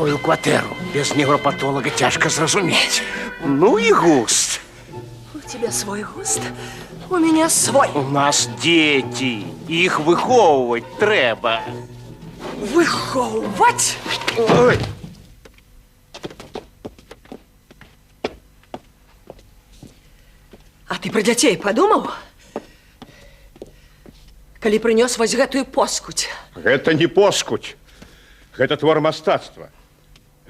такую кватэру без неврапатолога цяжка зразумець. Ну і густ. У тебя свой густ, у меня свой. У нас дети, их выховывать трэба. Выховывать? Ой. А ты про дзяцей подумал? Калі прынёс вось гэтую поскудь. Гэта не поскудь. Гэта твор мастацтва.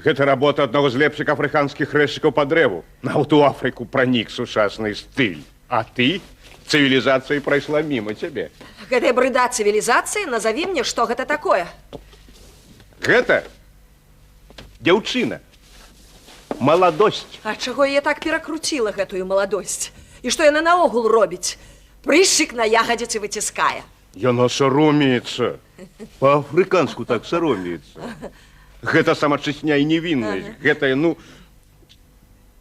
Гэта работа аднаго з лепшых афрыканскіх рэзчыкаў па дрэву. Нават у Афрыку пранік сучасны стыль. А ты цывілізацыя прайшла міма цябе. Гэтая брыда цывілізацыі, назови мне, што гэта такое. Гэта дзяўчына. Маладосць. А чаго я так перакруціла гэтую маладосць? І што яна наогул робіць? Прыщик на ягодицы выціскае. Яна саромеецца. Па-афрыканску так саромеецца. Гэта самачысня і невіннасць. Гэтая,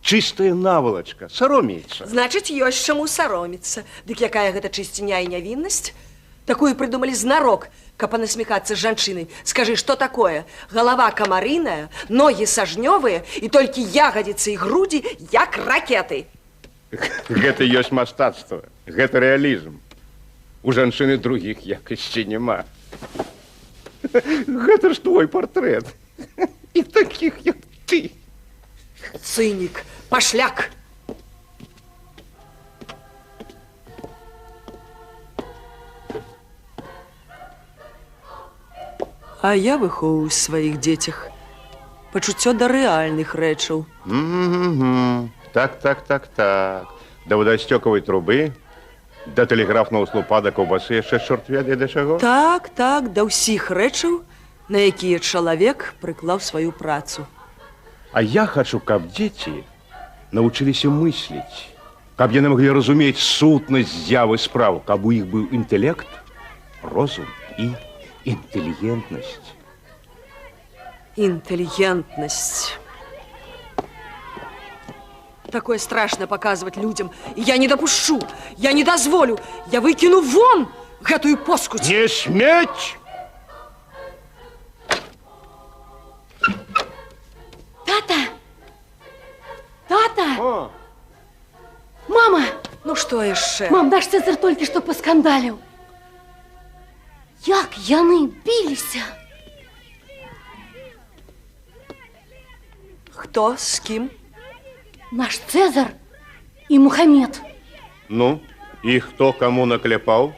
чыстая навалачка. Саромеецца. Значыць, ёсць чаму сароміцца. Дык якая гэта чысціня і нявіннасць? Такую придумалі знарок, каб насміхацца з жанчынай. Скажы, што такое? Галава камарыная, ногі сажнёвыя і толькі ягодицы і грудзі як ракеты. Гэта ёсць мастацтва. Гэта рэалізм. У жанчыны другіх якасцей няма. Гэта ж твой партрэт. І такіх, як ты. Цынік, пашляк. А я выхоўваю ў сваіх дзецях пачуццё да рэальных рэчаў. Так. Да водасцёкавай трубы, да тэлеграфнага слупа, да каўбасы, яшчэ чорт ведае да чаго? Так, да ўсіх рэчаў, на якія чалавек прыклаў сваю працу. А я хачу, каб дзеці навучыліся мысліць, каб яны маглі разумець сутнасць з'явы спраў, каб у іх быў інтэлект, розум і інтэлігентнасць. Интеллигентность. Такое страшно показывать людям. И я не допущу, я не дозволю. Я выкину вон гэтую поскудь. Не сметь! Тата! О! Мама! Ну что яшчэ? Мам, наш Цезар толькі што паскандаліў. Як яны біліся? Хто з кім? Наш Цезар і Мухаммед. Ну, і хто каму накляпаў?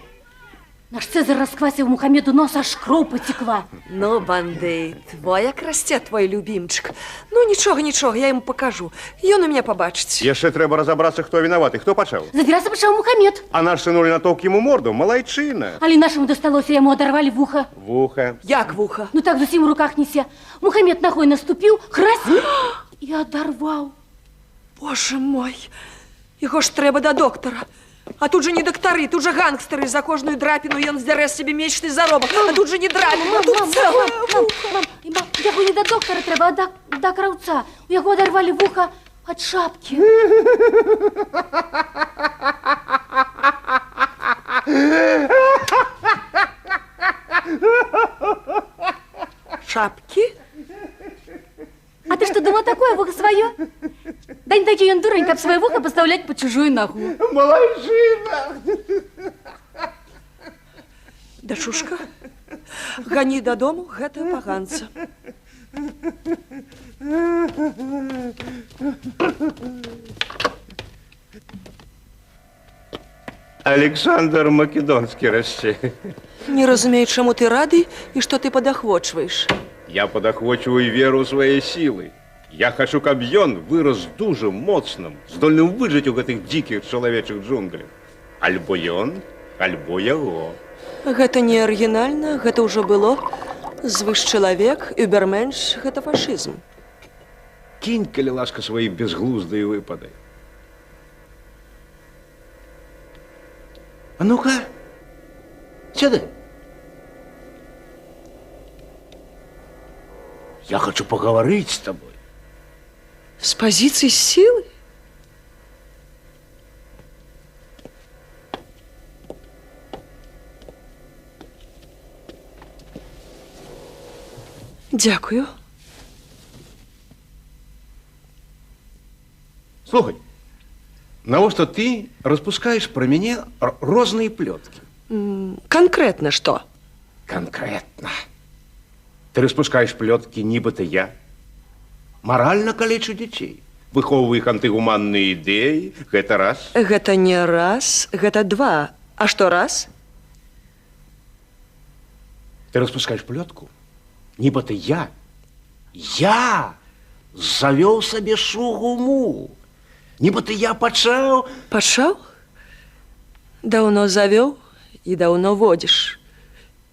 Наш Цезар расквасіў Мухаммеду нос, аж кроў пацекла. Ну, бандыт, во як расце твой любімчык. Ну, нічога, я ему покажу. Ён у меня побачыць. Яшчэ трэба разабрацца, хто вінаваты. Хто пачаў? Задзірацца пачаў Мухаммед. А наш сынулі натоўк яму морду, малайчына. Але нашаму дасталося, яму адарвалі вуха. Вуха. Як вуха? Ну так зусім у руках несе. Мухаммед ногой наступіў, хрась, і адарваў. Боже мой, яго ж трэба да доктара. А тут же не доктары, тут же гангстеры. За кожную драпіну ён здзярэ себе месячны заробак. А тут же не драпіна, а тут цэлая вуха. Мам, яго не да доктара трэба, а да краўца. У яго адарвалі вуха ад шапкі. Шапкі? А ты што думаў, такое вуха сваё? Да не такі ён дурань, каб сваё вуха пастаўляць па чужую нагу. Малайчына! Дачушка, гані дадому гэтага паганца. Александр Македонскі расце. Не разумею, чаму ты рады і што ты падахвочваеш. Я падахвочваю веру ў свае сілы. Я хачу, каб ён вырас дужым, моцным, здольным выжыць у гэтых дзікіх чалавечых джунглях. Альбо ён, альбо яго. Гэта не арыгінальна, гэта ўжо было. Звышчалавек, übermensch, гэта фашызм. Кінь, калі ласка, свае безглуздыя выпады. А ну-ка, сядай. Я хочу поговорить с тобой. С позиции силы? Дякую. Слухай, навошта ты распускаешь про мяне розныя плёткі? Конкретно что? Конкретно. Ты распускаешь плёткі, нібыта я маральна калечу дзяцей, выхоўваю іх антыгуманныя ідэі, гэта раз. Гэта не раз, гэта два. А что раз? Ты распускаешь плётку, нібыта я завёў сабе шугуму. Нібыта я пачаў... Пошел? Давно завел и давно водишь.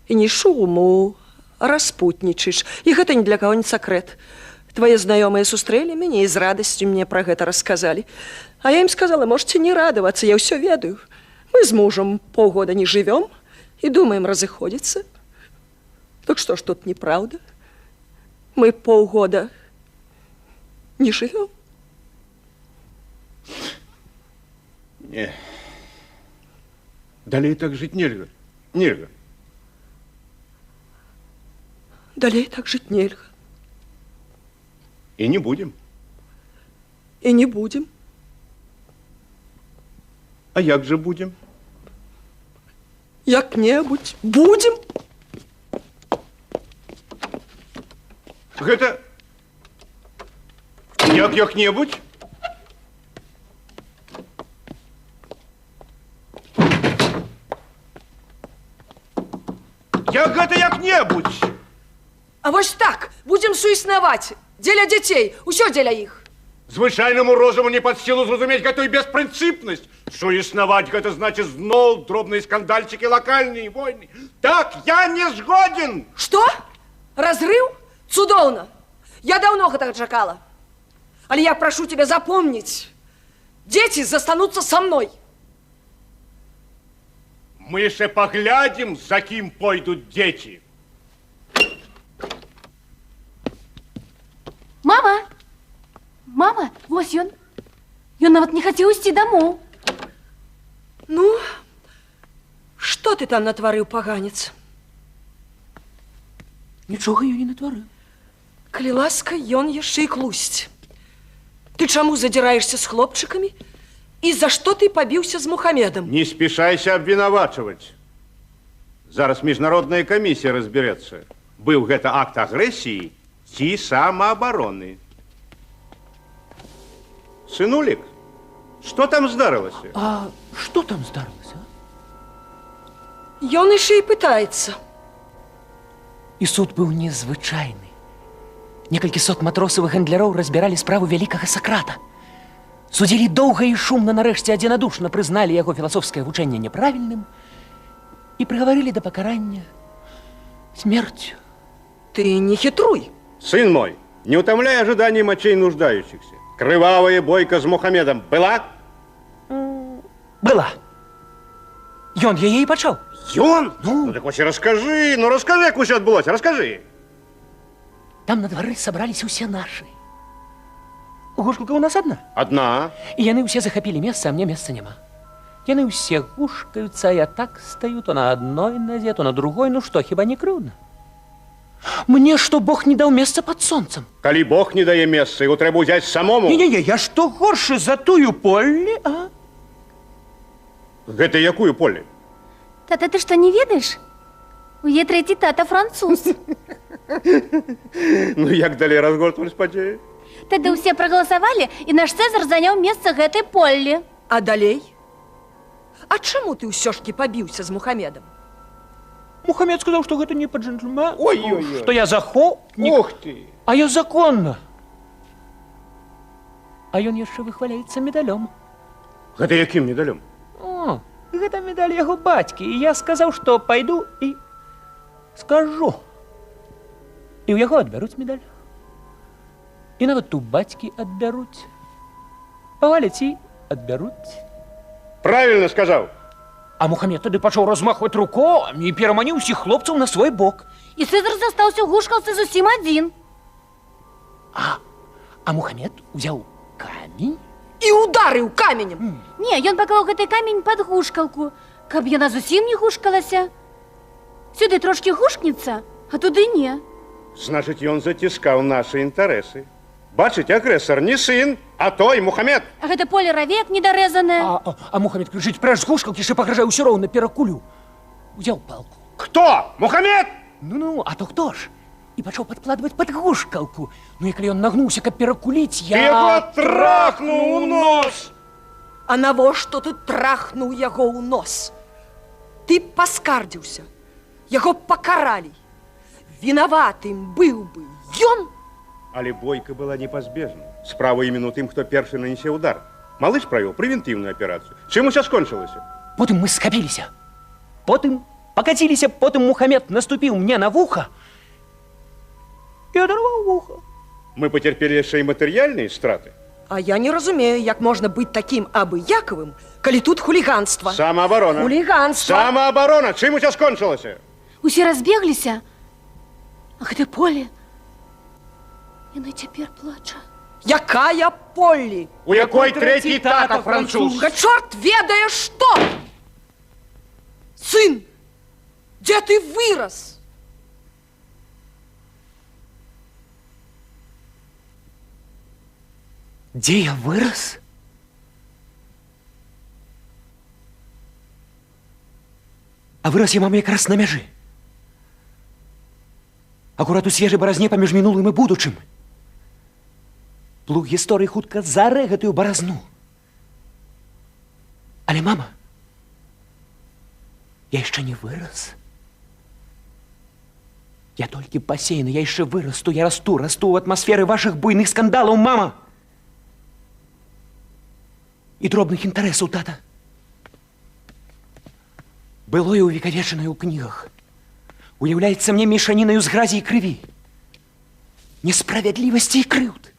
И не шуму, а распутничаешь. И это ни для кого не секрет. Твои знакомые сустрели меня и с радостью мне про это рассказали. А я им сказала, можете не радоваться, я все ведаю. Мы с мужем полгода не живем и думаем разыходиться. Так что ж тут неправда? Мы полгода не живем. Не. Далей так жить нельзя. Нельзя. Далее так жить нельзя. И не будем. И не будем. А як же будем? Як-небудь будем. Гэта... Як-небудь? Як гэта як-небудзь? А вось так, будем суіснаваць. Дзеля дзяцей, усё дзеля іх. Звычайнаму розуму не пад сілу зразумець гэтую беспрынцыпнасць. Суіснаваць гэта значыць зноў дробныя скандальчыкі, лакальныя войны. Так, я не згоден. Што? Разрыв? Цудоўна. Я даўно гэтага чакала. Але я прашу тебя запомніць. Дзеці застануцца са мной. Мы яшчэ паглядзім, за кім пойдуць дзеці. Мама! Мама, вось ён. Ён нават не хацеў ісці дамоў. Ну, што ты там натварыў, паганец? Нічога я не натварыў. Калі ласка, ён яшчэ і клусць. Ты чаму задзіраешся з хлопчыкамі? І за што ты пабіўся з Мухамедом? Не спешайся обвинувачивать. Зараз міжнародная камісія разберется, быў гэта акт агрэсіі ці самаабароны. Сынулік, што там здарылася? А што там здарылася? Ён яшчэ і пытаецца. І суд быў незвычайны. Некалькі сот матросаў і гандляроў разбіралі справу вялікага Сакрата. Судзілі доўга і шумна, нарэшце адзінадушна прызналі яго філасофскае вучэнне няправільным і прыгаварылі да пакарання смерцю. Ты не хитруй. Сын мой, не утомляй ожиданий мочей нуждающихся. Кровавая бойка з Мухамедом была? Была. Ён яе і пачаў. Ён? Ну так хоць расскажы, як усё адбылося, расскажы. Там на двары сабраліся ўсе нашы. Гушкалка у нас одна. Одна. І яны ўсе захапілі месца, а мне месца няма. Яны ўсе гушкаюцца, а я так стаю то на адной назе, то на другой. Ну што, хіба не крыўдна? Мне што, Бог не даў месца пад сонцам? Калі Бог не дае месца, яго трэба ўзяць самому. Не-не-не, я што горшы за тую Поллі, а? Гэта якую Поллі? Тата, ты што, не ведаеш? У яе трэці тата француз. Ну як далей разгортваць падзеі? Тады ўсе прагаласавалі, і наш Цэзар заняў месца гэтай Поллі. А далей? А чаму ты ўсё ж кі пабіўся з Мухамедом? Мухамед сказаў, што гэта не па-джентльменску. Ой-ой-ой. Што я захопнік. Ух ты! А я законна. А ён яшчэ выхваляецца медалём. Гэта якім медалём? О, гэта медаль яго бацькі. І я сказаў, што пайду і скажу. І ў яго адбяруць медаль. І нават у бацькі адбяруць. Паваляць і адбяруць. Правильно сказаў. А Мухамед тады пачаў размахваць рукамі і пераманіў усіх хлопцаў на свой бок. І Цэзар застаўся ў гушкалцы зусім адзін. А Мухамед узяў камень І ударыў каменем. Не, ён паклаў гэты камень пад гушкалку, каб яна зусім не гушкалася. Сюды трошкі гушкнецца, а туды не. Значыць, ён заціскаў нашы інтарэсы. Бачыць, агрэсар не сын, а той Мухаммед. А гэта поле равек недарэзанае. А Мухаммед крычыць, прэч з гушкалкі, ще пагражае ўсё роўна перакулю. Узяў палку. Кто? Мухаммед? Ну, а то хто ж? І пачаў падкладваць пад гушкалку. Ну, і калі ён нагнуўся, каб перакуліць, Ты яго трахнуў у нос! А навошта ты трахнуў яго ў нос? Ты паскардзіўся, яго пакаралі. Вінаватым быў бы ён. Але бойка была непазбежна. Справа именно тым, хто першы нанесе удар. Малыш правіў прэвентыўную аперацыю. Чым усё скончылася? Потым мы скапіліся. Потым пакаціліся, потым Мухаммед наступіў мне на вуха і адарваў вуха. Мы пацярпелі яшчэ і матэрыяльныя страты. А я не разумею, як можна быць такім абыякавым, калі тут хуліганства. Самаабарона. Хуліганства. Самаабарона. Чым усё скончылася? Усе разбегліся. А гэта поле. Яна цяпер плача. Якая Полі? У якой трэці тата француз? Га чорт ведае што! Сын, дзе ты вырас? Дзе я вырас? А вырас я, мама, якраз на мяжы. Акурат у свежай баразне паміж мінулым і будучым. Плуг гісторыі хутка зарэ гэтую баразну. Але, мама, я яшчэ не вырас. Я толькі пасеяны, я яшчэ вырасту, я расту ў атмасферы вашых буйных скандалаў, мама. І дробных інтарэсаў, тата. Былое увекавечанае ў кнігах. Уяўляецца мне мешанінаю з гразі і крыві, несправядлівасці і крыўд.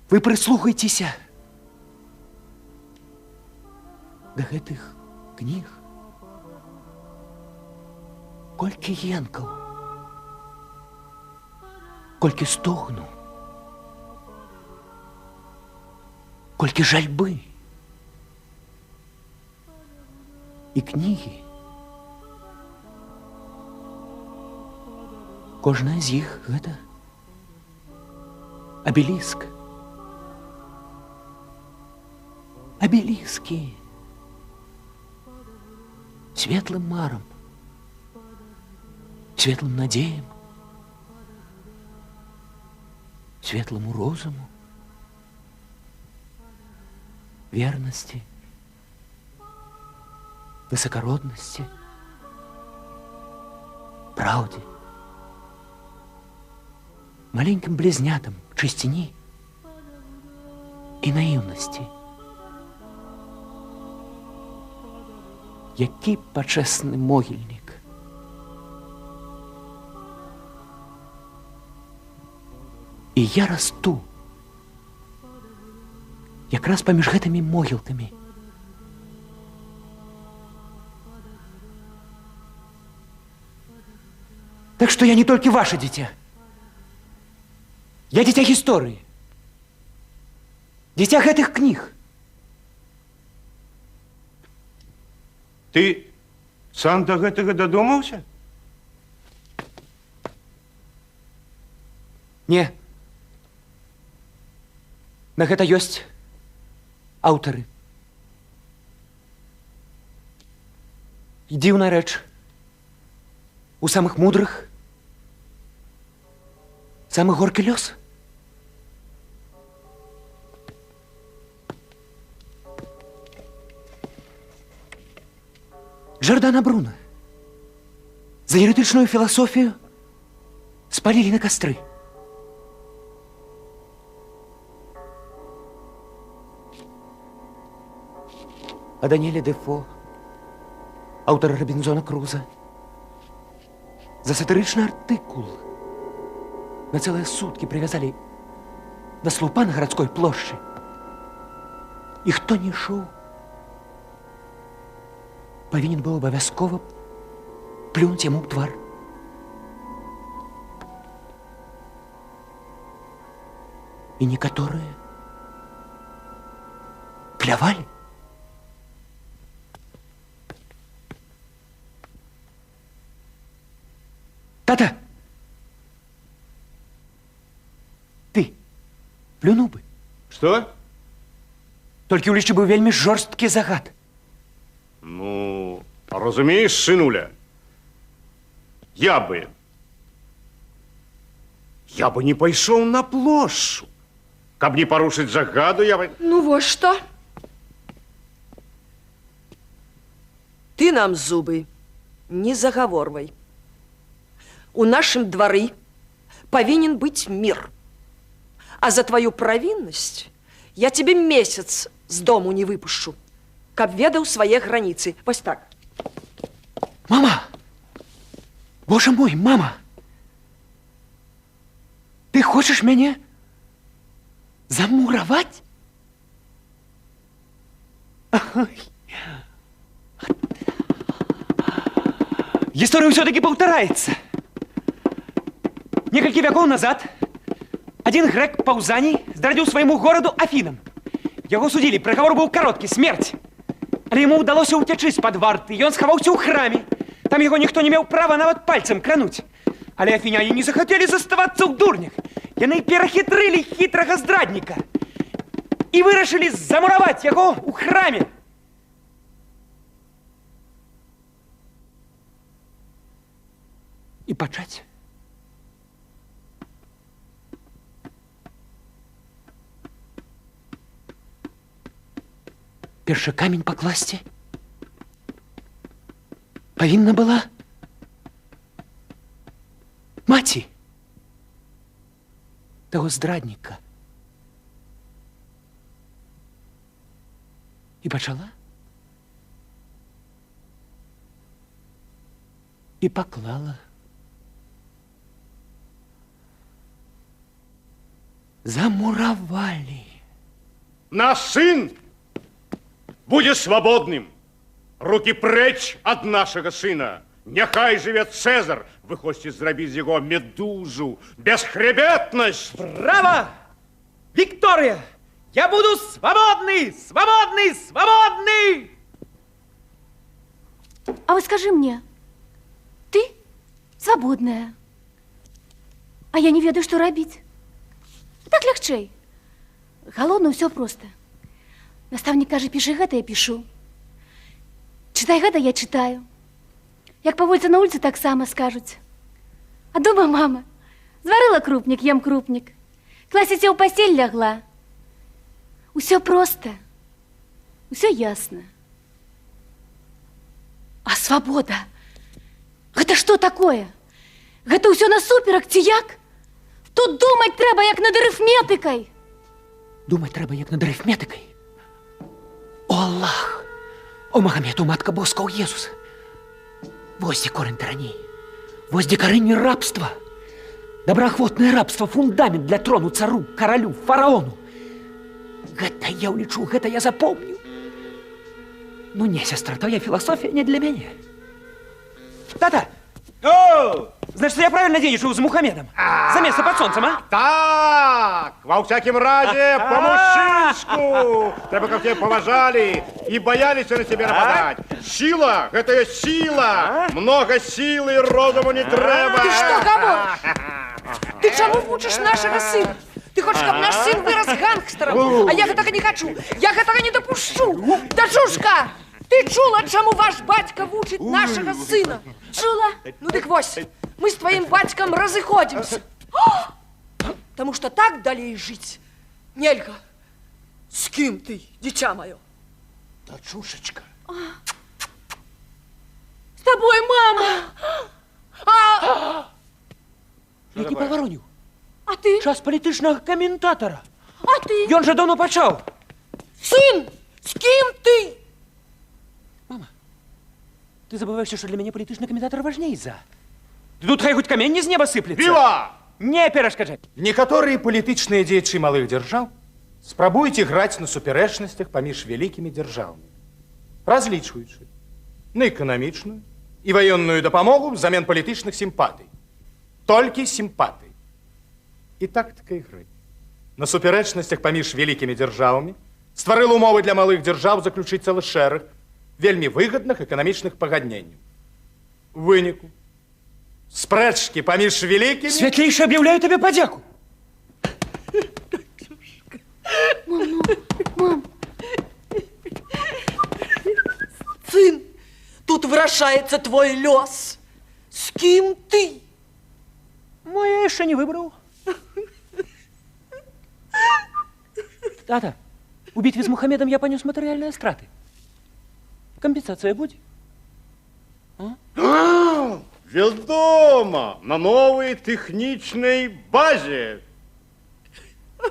Вы прыслухайцеся да гэтых кніг. Колькі енкаў, колькі стогну, колькі жальбы. І кнігі, кожная з іх гэта абеліск. Абеліскі светлым марам, светлым надзеям, светламу розуму, вернасці, высакароднасці, праўдзе, маленькім блізнятам чысціні і наіўнасці. Які пачэсны могільнік. І я расту якраз паміж гэтымі могілкамі. Так што я не толькі ваше дзіця. Я дзіця гісторыі. Дзіця гэтых кніг. Ты сам да гэтага дадумаўся? Не. На гэта ёсць аўтары. І дзіўная рэч. У самых мудрых самы горкі лёс. Джордана Бруно за еретычную філасофію спалілі на кастры. А Даниэля Дефо, аўтара Робінзона Круза, за сатырычны артыкул на цэлыя суткі прывязалі да слупа на гарадской плошчы. І хто не ішоў, павінен быў абавязкова плюнуць яму ў твар. І некаторыя плявалі. Тата! Ты! плюнуў бы. Что? Толькі ў лічы быў вельмі жорсткі загад. Ну, разумеешь, сынуля, я бы не пайшоў на плошчу. Каб не парушыць загаду, я бы... Ну вот что. Ты нам зубы не заговорвай. У нашым двары повинен быть мир. А за твою провинность я тебе месяц с дому не выпущу, каб ведаў свае границы. Вось так. Мама! Боже мой, мама! Ты хочешь мяне замураваць? Ой. История все-таки повторяется. Некалькі веков назад один грек Паузаній здрадзіў свайму гораду Афінам. Яго судзілі, прыгавор быў кароткі, смерць. Але яму ўдалося ўцячы з-пад варты, і ён схаваўся ў храме. Там яго ніхто не меў права нават пальцем крануць. Але афіняне не захацелі заставацца ў дурнях. Яны перахітрылі хітрага здрадніка і вырашылі замураваць яго ў храме. І пачаць першы камень пакласці павінна была маці таго здрадніка. І пачала і паклала. Замуровали. Наш сын будет свободным. Руки прочь от нашего сына. Няхай живет Цезарь. Вы хотите зрабіць з яго медузу, бесхребетность. Браво! Виктория! Я буду свободный! Свободный! Свободный! А вот скажи мне, ты свободная, а я не ведаю, что рабіць. Так лягчэй. Галоўна ўсё проста. Настаўнік кажа, пішы гэта, я пішу. Чытай гэта, я чытаю. Як паводзіцца на вуліцы, таксама скажуць. А дома мама зварыла крупнік, ем крупнік. Класіце ў пасцель лягла. Усё проста. Усё ясна. А свабода? Гэта што такое? Гэта ўсё насуперак ці як? Тут думаць трэба, як над арыфметыкай. Думаць трэба, як над арыфметыкай. О Аллах! О Магомед, о Матка Боска, о Езус! Вось дзе корень тыраніі. Вось дзе карэнне рабства. Добраахвотнае рабства, фундамент для трону цару, каралю, фараону. Гэта я ўлічу, гэта я запомню. Ну не, сестра, твоя философия не для меня. Тата! О! Значит, я правильно денежу с Мухаммедом? За место под солнцем, а? Так! Во всяком разе, по-мужчинску! Треба, как тебя поважали и боялись на тебя нападать. Сила! Это есть сила! Много силы и розуму не треба! Ты что говоришь? Ты чему мучишь нашего сына? Ты хочешь, чтобы наш сын вырос гангстером? А я этого не хочу! Я этого не допущу! Дачушка! Ты чула, чему ваш батька вучит нашего сына? Чула? Ну так вось, мы с твоим батьком разыходимся. Потому что так далее жить нельга. С кем ты, дитя мое? Дочушечка. С тобой, мама! Які павароню? А ты? Час палітычнага каментатора. А ты? Ён же давно пачаў. Сын, с кем ты? Мама, ты забываешься, что для меня політычны каментатор важней за. Тут хай хоть камень не з неба сыплецца. Піва! Не перашкаджай. Некаторыя палітычныя дзеячы малых дзяржаў спрабуюць іграць на супярэчнасцях паміж вялікімі дзяржавамі, разлічваючы на эканамічную і ваенную дапамогу взамен палітычных сімпатый. Толькі сімпатый. І тактыка ігры на супярэчнасцях паміж вялікімі дзяржавамі стварыла умовы для малых дзяржаў заключыць цэлы шэраг вельмі выгадных эканамічных пагадненняў. У выніку спрэчкі паміж вялікімі... Святлейше объявляю тебе подяку. Мам, Сын, тут вырашаецца твой лёс. С кім ты? Ну, я яшчэ не выбраў. Тата, у бітве з Мухаммедом я панёс матэрыяльныя страты. Кампенсацыя будзе? Вядома, на новой тэхнічнай базе.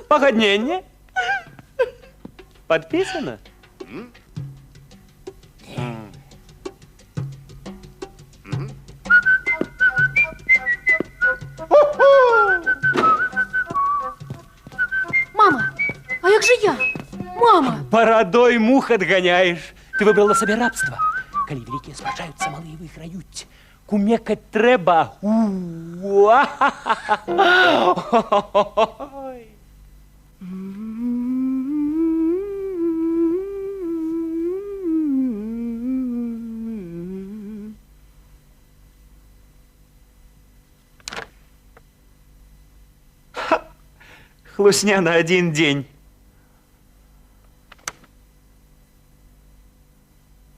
Пагадненне? Падпісана? мама, а як же я? Мама! Барадой мух адганяеш. Ты выбрала сабе рабства. Калі вялікія спрачаюцца, малыя выйграюць. Кумекаць трэба. Ой. Хлусня на один день.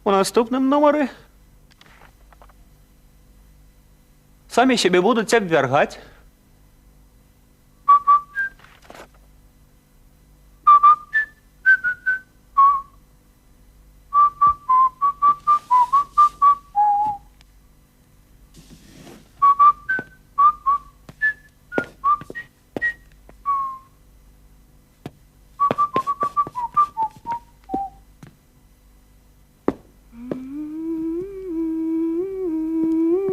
У наступным номеры сами себе будут обвергать.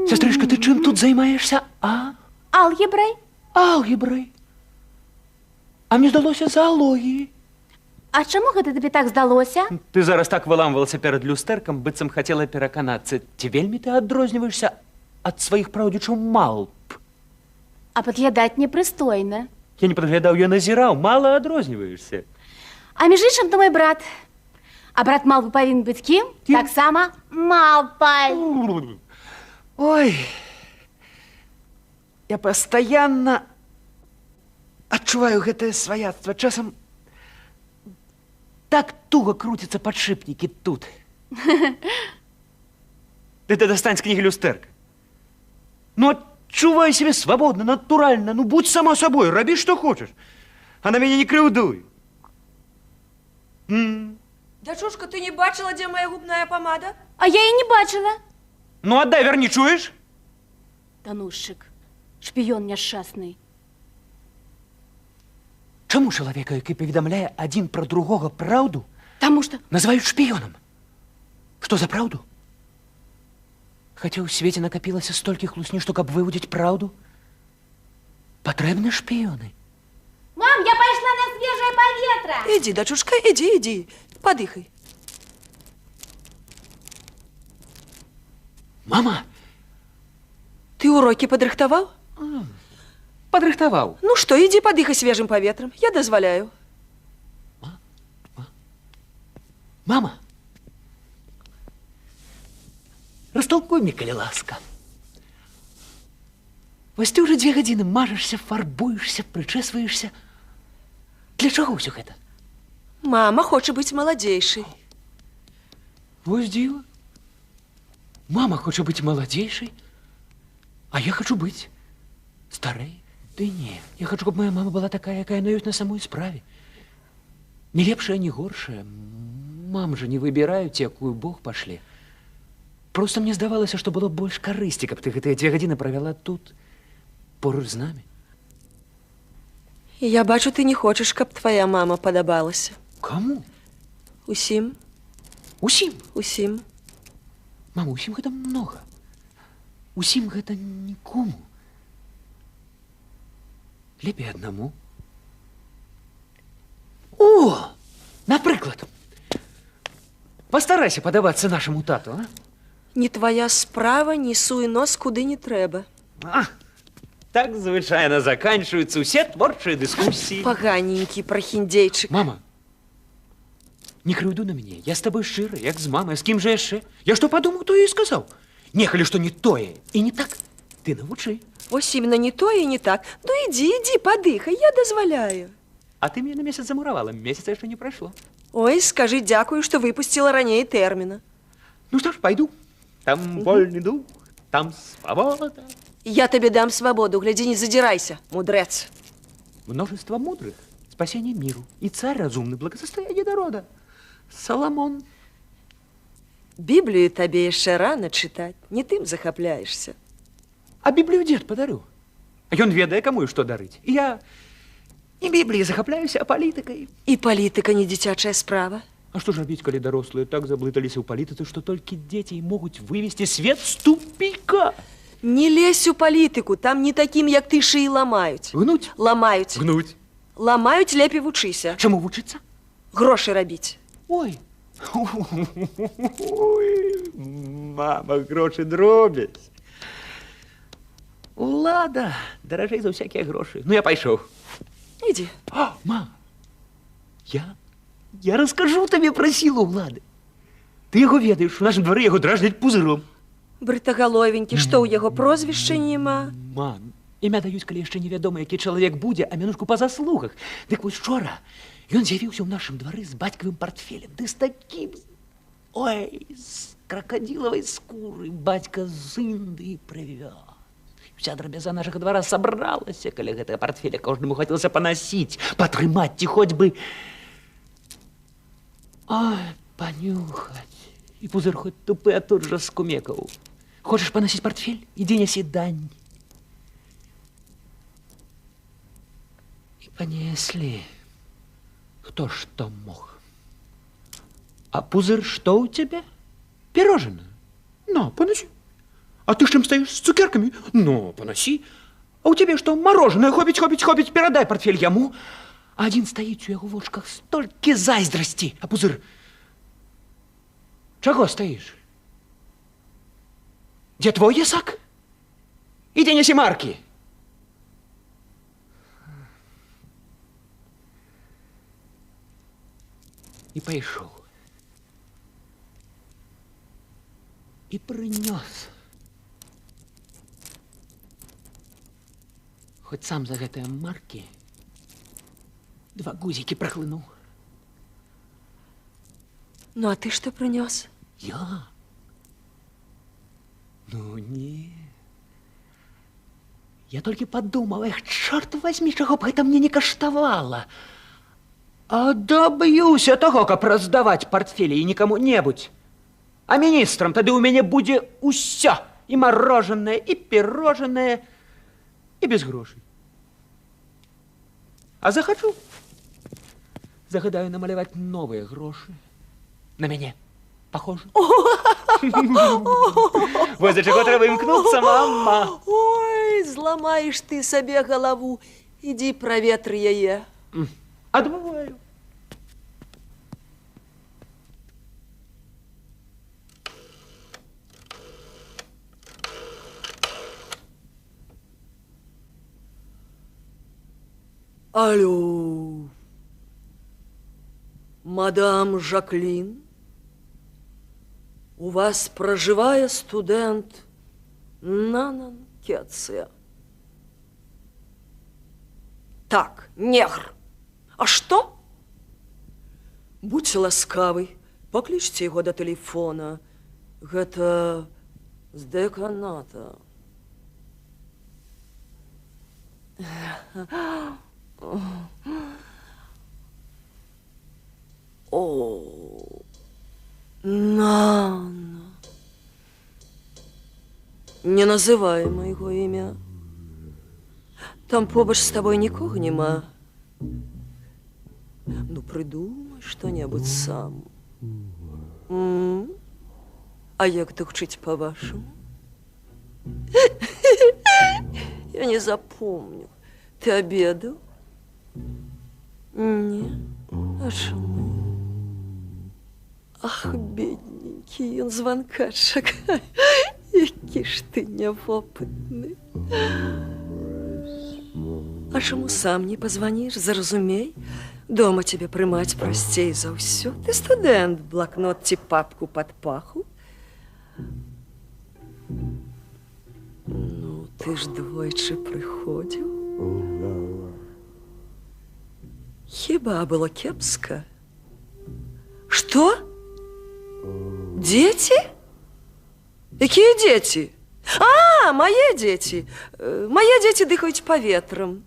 Сестричка, ты чим тут займаєшся, а? Алгеброй. Алгеброй. А мені здалося зоології. А чому гэта тобі так здалося? Ты зараз так выламвалася перад люстэркам, быццам хацела пераканацца. Ці вельмі ты адрозніваешся ад сваіх праўдзічаў малп? А падглядаць непрыстойна. Я не падглядаў, я назіраў, мала адрозніваешся. А між іншым, то мой брат. А брат малпы павінен быць кім? Таксама малпай. Ой, я постоянно адчуваю гэтае сваяцтва. Часам так туго крутятся подшипники тут. Ты достань с книги люстэрка. Ну, адчувай себе свободно, натурально. Ну, будь сама собой, роби, что хочешь. А на меня не крыўдуй. Дачушка, ты не бачила, где моя губная помада? А я і не бачила. Ну, отдай, верни, чуешь? Танушчик, шпіён няшчасны. Чаму чалавека, які паведамляе адзін пра другога праўду, Таму што... называюць шпіёнам? Што за праўду? Хаця ў свеце накапілася столькі хлусні, што каб вывудзіць праўду, патрэбны шпіёны. Мам, я пайшла на свежае паветра! Иди, дочушка, иди, подыхай. Мама, Ты уроки подрыхтовал? падрыхтаваў. Ну что, иди подыхай свежим поветром, я дозволяю. Мама, растолкуй мне, калі ласка. Вось ты уже 2 гадзіны мажешься, фарбуешься, прычэсваешься. Для чаго ўсё гэта? Мама хочет быть молодейшей. Вось дзіва. Мама хоча быць маладзейшай, а я хочу быць старэй. Ды не, я хочу, каб моя мама была такая, якая яна ёсць на самой справе. Не лепшая, не горшая. Мам же не выбіраюць, якую Бог пашле. Просто мне здавалася, што было больш карысці, каб ты гэтыя 2 гадзіны правяла тут, поруч з намі. Я бачу, ты не хочешь, каб твоя мама падабалася. Каму? Усім, Усім. усім. Мама, усім гэта многа. Усім гэта нікому. Лепей аднаму. О! Напрыклад, пастарайся падабацца нашаму тату, а? Не твоя справа, не суй нос, куды не трэба. Так звычайна заканчиваются усе творчыя дыскусіі. Поганенький прохиндейчик. Мама, не крыўду на мяне. Я с тобой шчыра, як з мамай. З кім же яшчэ? Я што падумаў, то і сказаў. Нехалі, што не тое і не так. Ты навучы. Вось именно не то и не так. Ну иди, подыхай, я дозволяю. А ты меня на месяц замуровала. Месяца еще не прошло. Ой, скажи дякую, что выпустила ранее термина. Ну что ж, пойду. Там вольный дух, там свобода. Я тебе дам свободу, гляди, не задирайся, мудрец. Множество мудрых, спасение миру. И царь разумный, благосостояние народа. Соломон. Библию тебе еще рано читать, не тым захапляешься. А Библию дед подарю. А ён ведае, кому и что дарыць. И я не Библией захапляюсь, а политикой. И политика не дзіцячая справа. А что ж робіць, калі дарослыя так заблыталіся ў палітыцы, што толькі дзеці і могуць вывести свет з тупика? Не лезь у политику, там не таким, як ты, шиї ламаюць. Гнуть? Ламаюць. Гнуть. Ламаюць, лепей вучыся. Чаму вучыцца? Грошы рабіць. Ой. Ой, мама, гроши дробяць. Улада даражэй за всякие гроши. Ну, я пайшоў. Иди. О, мам, я расскажу тебе про силу улады. Ты яго ведаеш, у нашым дворе яго дражняць пузыром. Брытагаловенькі, што ў яго прозвішча нема? Мам, імя даюць, калі яшчэ невядома, які чалавек будзе, а мянушку па заслугах. Дык вось учора ён з'явіўся ў нашым двары з бацькавым партфелем. Ды з такім, ой, з кракадзілавай скуры бацька з Індыі прывёз. Вся драбяза нашага двара сабралася, каля гэтага партфеля. Кожнаму хацелася панасіць, патрымаць, ці хоць бы... Ой, панюхаць. І пузыр хоць тупы, а тут жа скумекаў. Хочаш панасіць партфель? Ідзі нясі дань. І панеслі. Хто што мог. А пузыр што ў цябе? Пірожана. На, панасі. А ты с чем стоишь? С цукерками? Ну, поноси. А у тебя что, мороженое? Хопить, передай портфель ему. А один стоит у его в ушках столько зайздрости. А пузыр, чего стоишь? Где твой ясак? Иди неси марки. И пошел. И принес. Хоть сам за гэтыя маркі два гузікі прахлынуў. Ну, а ты что принес? Я? Ну, не. Я толькі падумаў, эх, чорт возьми, чаго б гэта мне не каштавала. А даб'юся таго, каб раздаваць партфелі і нікаму-небудзь. А міністрам тады ў мяне будзе ўсё. І мороженое, і пірожанае, і без грошай. А захочу, загадаю намаляваць новыя грошы. На мяне похоже. Вось да чаго трэба імкнуцца, мама. Ой, зламаеш ты сабе галаву. Ідзі праветры яе. Адмываю. Алло, мадам Жаклин, у вас проживая студент на Нанкеце. Так, негр. А что? Будьте ласкавы, покличьте его до телефона. Гэта з дэканата. О, Нана. Не называй моего имя. Там побач с тобой нікога нема. Ну, придумай что-нибудь сам. А як докучить по-вашему? Я не запомню. Ты обедал? Не. А чему? Ах, бедненький, он звонка чакае. Які ж ты невопытны. А чему сам не позвонишь, заразумей? Дома тебе прымаць прасцей за ўсё. Ты студент, блокнот ці папку под паху. Ну, ты ж двойчы прыходзіў. Хіба было кепска? Что? Дети? Какие дети? А, мои дети. Мои дети дыхают поветром.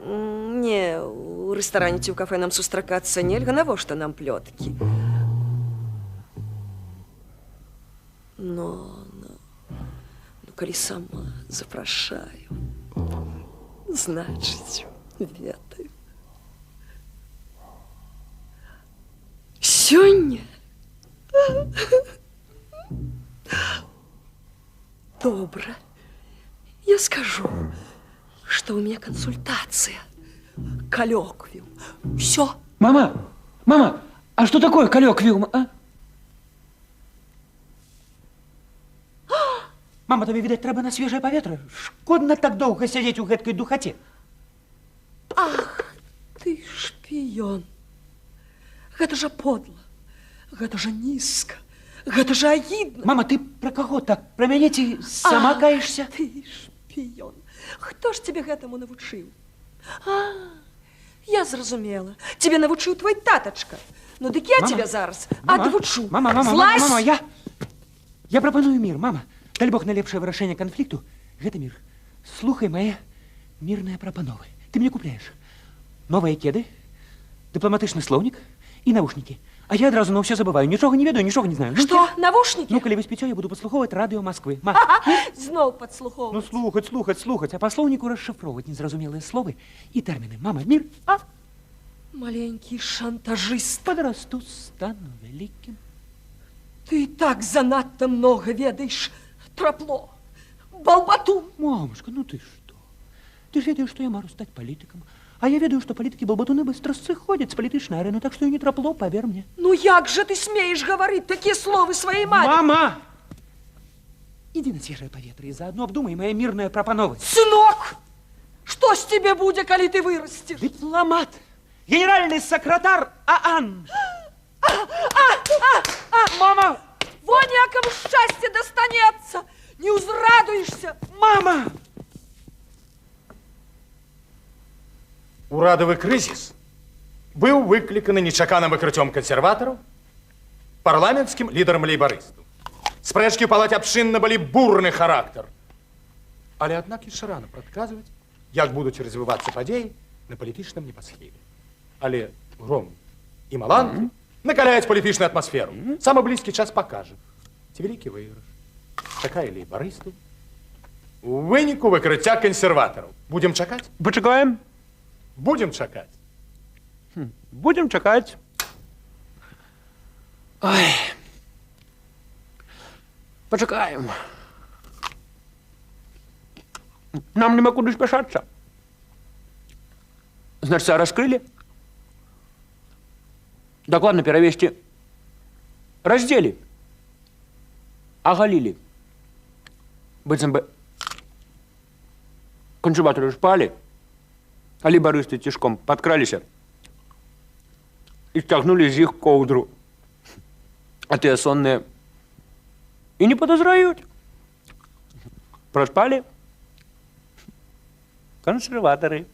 Не, у рэстаране ці ў кафе нам сустракацца нельга, навошта нам плёткі? Ну, калі сама запрашаю, значыць, ведаю. Сёння? Добра. Я скажу, что у меня консультация, коллоквиум. Все. Мама, мама, а что такое коллоквиум, а? Мама, тобі, відаць, трэба на свежае паветра. Шкодна так доўга сядзець у гэткай духаце. Ах, ты шпіён. Гэта жа подла, гэта жа нізка, гэта жа агідна. Мама, ты пра каго так? Пра мяне ці сама каешся? Ты шпіён. Хто ж тебе гэтаму навучыў? А, я зразумела. Тебе навучыў твой татачка. Ну, дык я тебя зараз адвучу. Мама, я прапаную мір, мама. Даль Бог, найлепшае вырашэнне канфлікту – гэта мір. Слухай мае мірныя прапановы. Ты мне купляеш новыя кеды, дыпламатычны слоўнік і навушнікі. А я адразу на ўсё забываю. Нічога не ведаю, нічога не знаю. Што, навушнікі? Ну, калі выспіцё, я буду падслухоўваць радыё Масквы. Зноў падслухоўваць. Ну, слухаць. А па слоўніку расшыфроўваць незразумелыя словы і тэрміны. Мама, мір, а? Маленькі шантажыст. Падрасту, стану вялікім. Ты і так занадта многа ведаеш. Трапло, балбатун. Мамушка, ну ты что? Ты ж ведаешь, что я мару стать политиком. А я ведаю, что политики-балбатуны быстро сходят с политичной арены, так что и не трапло, поверь мне. Ну як же ты смеешь говорить такие слова своей матери? Мама! Иди на свежее поветрие и заодно обдумай мои мирные пропановы. Сынок! Что с тебе будет, коли ты вырастешь? Дипломат! Генеральный секретарь ААН! Мама! Во некому счастье достанется! Не узрадуешься! Мама! Урадовый кризис был выкликаны нечаканым выкрытием консерваторов парламентским лидером лейбористов. Спрэчкі ў палаце абшчынна былі бурны характар. Але аднак яшчэ рана прадказваць, як будуць развівацца падзеі на палітычным небасхіле. Але гром і маланкі накаляюць палітычную атмасферу. Самы блізкі час пакажа, ці вялікі выйгрыш чакае лейбарыстаў у выніку выкрыцця кансерватараў. Будзем чакаць? Пачакаем. Будем чакаць. Будем чакаць. Ой. Пачакаем. Нам нема куды спяшацца. Значыць, раскрылі? Дакладна перавесці. Раздзелі. Агалілі. Быццам бы консерватары шпалі, а лейбарысты цішком падкраліся і сцягнулі з іх коўдру. А тыя сонныя і не падазраюць. Праспалі кансерватары.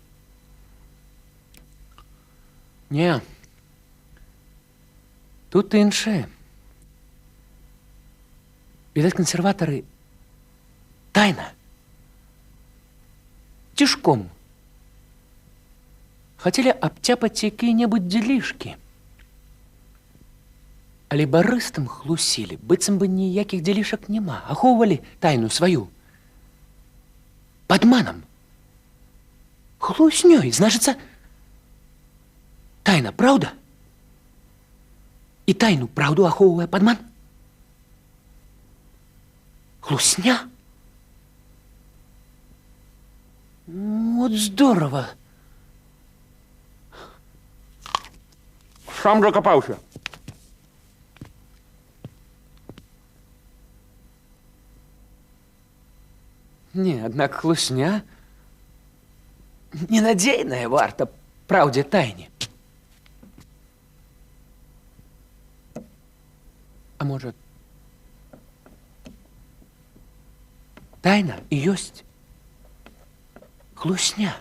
Не. Тут іншае. Відаць, кансерватары тайна, цішком хацелі абцяпаць якія-небудзь дзялішкі. А лейбарыстам хлусілі, быццам бы ніякіх дзялішак няма, ахоўвалі тайну сваю. Падманам. Хлуснёй, значыцца, тайна праўда? І тайну праўду ахоўвае падман? Хлусня? Вот здорово. Сам закопался. Не, однако хлусня ненадзейная варта праўдзе тайне. А может, тайна і ёсць хлусня?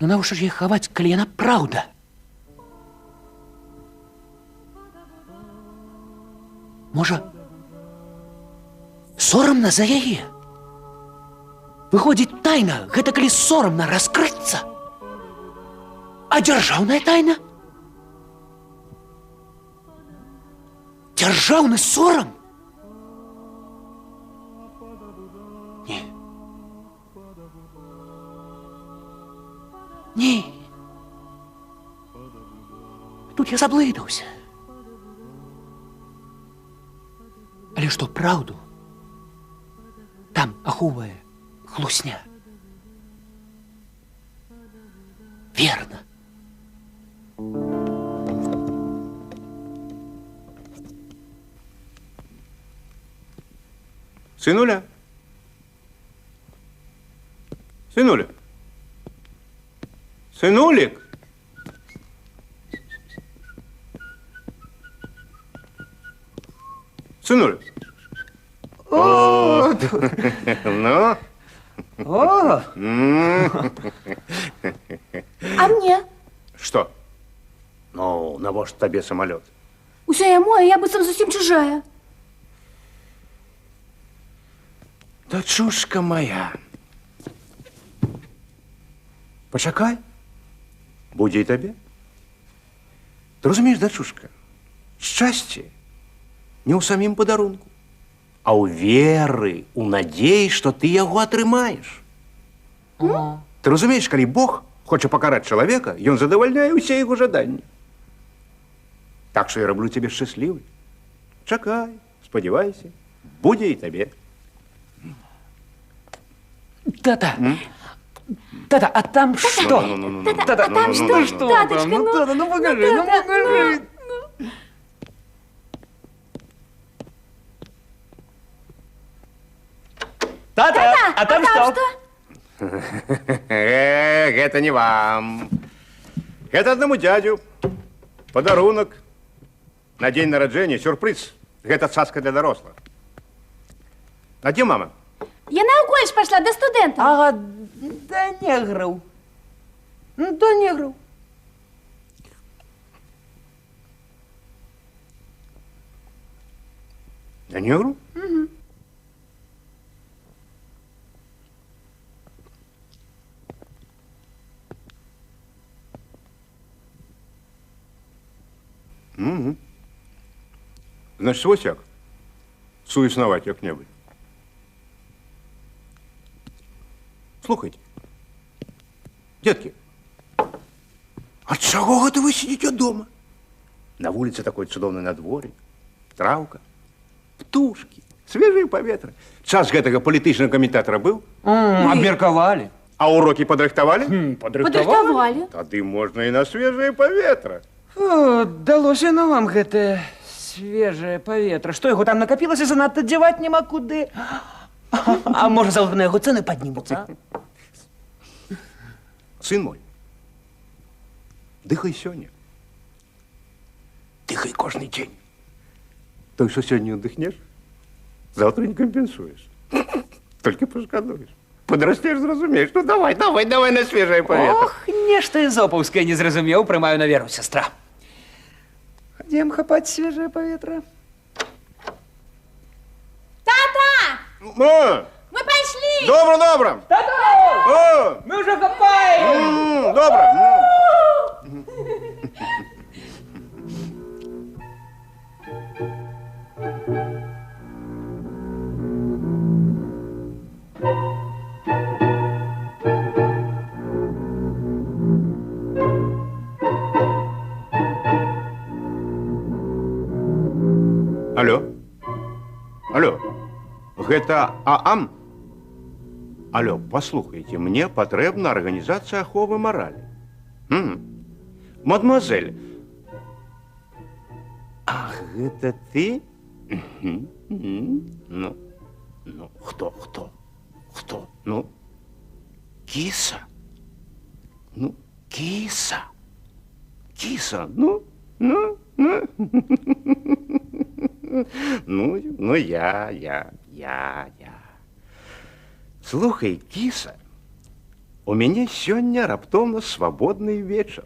Ну навошта ж яе хаваць, калі яна праўда? Можа, сорамна за яе? Выходзіць, тайна, гэта калі сорамна раскрыцца. А дзяржаўная тайна? Дзяржаўны сорам? Не. Не. Тут я заблытаўся. Але што праўду? Там ахоўвае хлусня. Верно. Сынуля? Сынуля? Сынулик? Сынуля? О, ну? О! А мне? Что? Ну, навошта табе самолет? Усё яму, а я быццам зусім чужая. Дачушка моя. Пачакай. Будзе і табе. Ты разумееш, дачушка, шчасце не ў самім падарунку, а ў веры, у надзеі, што ты яго атрымаеш. Ты разумееш, калі Бог хоча пакараць чалавека, ён задавальняе ўсе яго жаданні. Так што я раблю цябе шчаслівай. Чакай, спадзявайся, будзе і табе. Тата, тата, а там что? Тата, а там что? Таточка, Ну, тата, ну покажи, ну покажи. Тата, а там что? Гэта не вам. Гэта аднаму дядю. Падарунак. На дзень нараджэння сюрпрыз. Гэта цацка для дарослых. А дзе мама? Яна ў коледж пайшла да студэнтаў. Ага, да неграў. Ну, да неграў. Да негру? Угу. Значит, вось як. Суіснаваць як-небудзь. Слухайте, детки, А чаго гэта вы сидите дома? на вуліцы такое цудоўнае надвор'е, траўка, птушкі, свежае паветра. Час гэтага палітычнага каментатара быў? Абмеркавалі. А урокі падрыхтавалі? Падрыхтавалі. Тады можна і на свежае паветра. О, далося на вам гэтае свежае паветра. Што яго там накапілася, занадта дзяваць няма куды. А можа, заўтра на яго цэны паднімуцца? Сын мой, дыхай сёння. Дыхай кожны дзень. Той, што сёння ўдыхнеш, заўтра не кампенсуеш. Толькі пашкадуеш. Падрастеш, зразумееш. Ну, давай на свежае паветра. Ох, нешта ізопаўскае не зразумеў, прымаю на веру, сястра. Хадзем хапаць свежае паветра. Тата! О, Мы пайшлі! добра, добра. О, Мы ўжо хапаем! добра. Алло? Алло, гэта ААМ? Алло, послухайте, мне патрэбна арганізацыя аховы маралі. Мадемуазель. Ах, гэта ты? Ну, хто? Ну, кіса. Ну, кіса. Кіса, ну. Ну, я. Слухай, кіса, У мяне сёння раптоўна свабодны вечар.